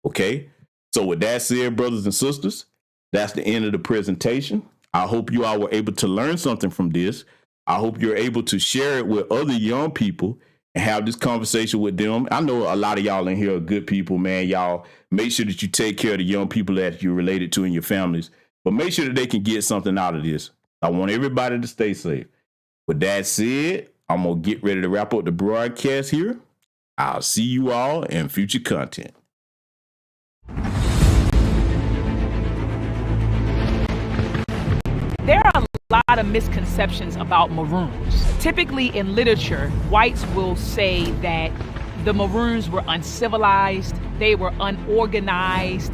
Okay. So with that said, brothers and sisters, that's the end of the presentation. I hope you all were able to learn something from this. I hope you're able to share it with other young people and have this conversation with them. I know a lot of y'all in here are good people, man. Y'all make sure that you take care of the young people that you're related to in your families, but make sure that they can get something out of this. I want everybody to stay safe. With that said, I'm going to get ready to wrap up the broadcast here. I'll see you all in future content. There are a lot of misconceptions about Maroons. Typically in literature, whites will say that the Maroons were uncivilized, they were unorganized,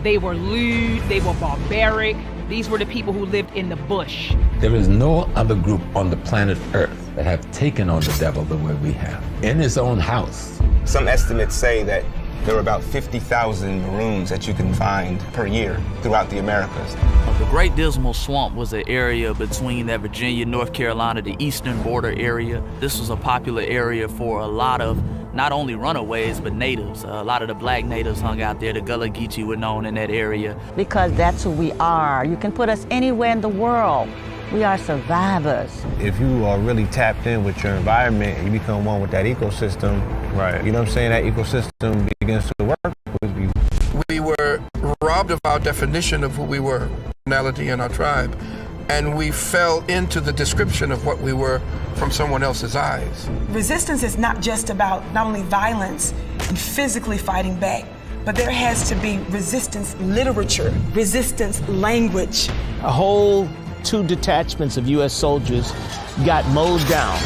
they were lewd, they were barbaric, These were the people who lived in the bush. There is no other group on the planet Earth that have taken on the devil the way we have, in his own house. Some estimates say that there are about 50,000 Maroons that you can find per year throughout the Americas. The Great Dismal Swamp was an area between that Virginia, North Carolina, the eastern border area. This was a popular area for a lot of not only runaways, but natives. A lot of the black natives hung out there. The Gullah Geechee were known in that area. Because that's who we are. You can put us anywhere in the world. We are survivors. If you are really tapped in with your environment and you become one with that ecosystem, right? You know what I'm saying? That ecosystem begins to work with you. We were robbed of our definition of who we were, nationality and our tribe, and we fell into the description of what we were from someone else's eyes. Resistance is not just about not only violence and physically fighting back, but there has to be resistance literature, resistance language. A whole 2 detachments of U.S. soldiers got mowed down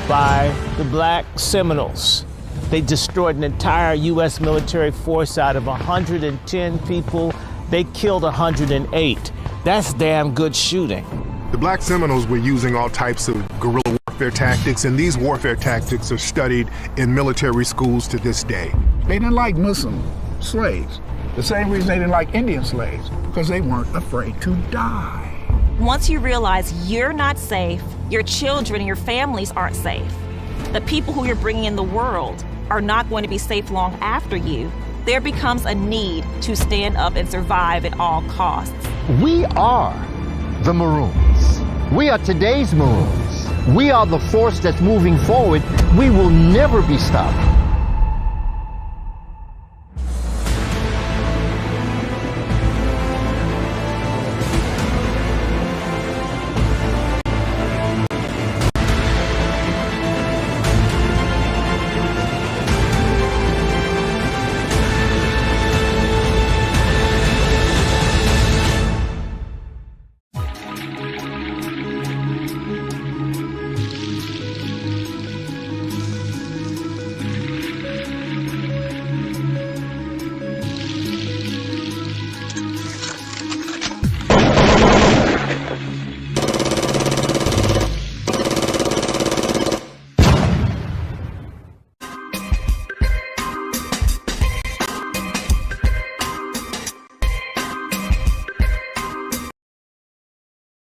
by the Black Seminoles. They destroyed an entire U.S. military force. Out of 110 people, they killed 108. That's damn good shooting. The Black Seminoles were using all types of guerrilla warfare tactics, and these warfare tactics are studied in military schools to this day. They didn't like Muslim slaves. The same reason they didn't like Indian slaves, because they weren't afraid to die. Once you realize you're not safe, your children and your families aren't safe, the people who you're bringing in the world are not going to be safe long after you, there becomes a need to stand up and survive at all costs. We are the Maroons. We are today's Maroons. We are the force that's moving forward. We will never be stopped.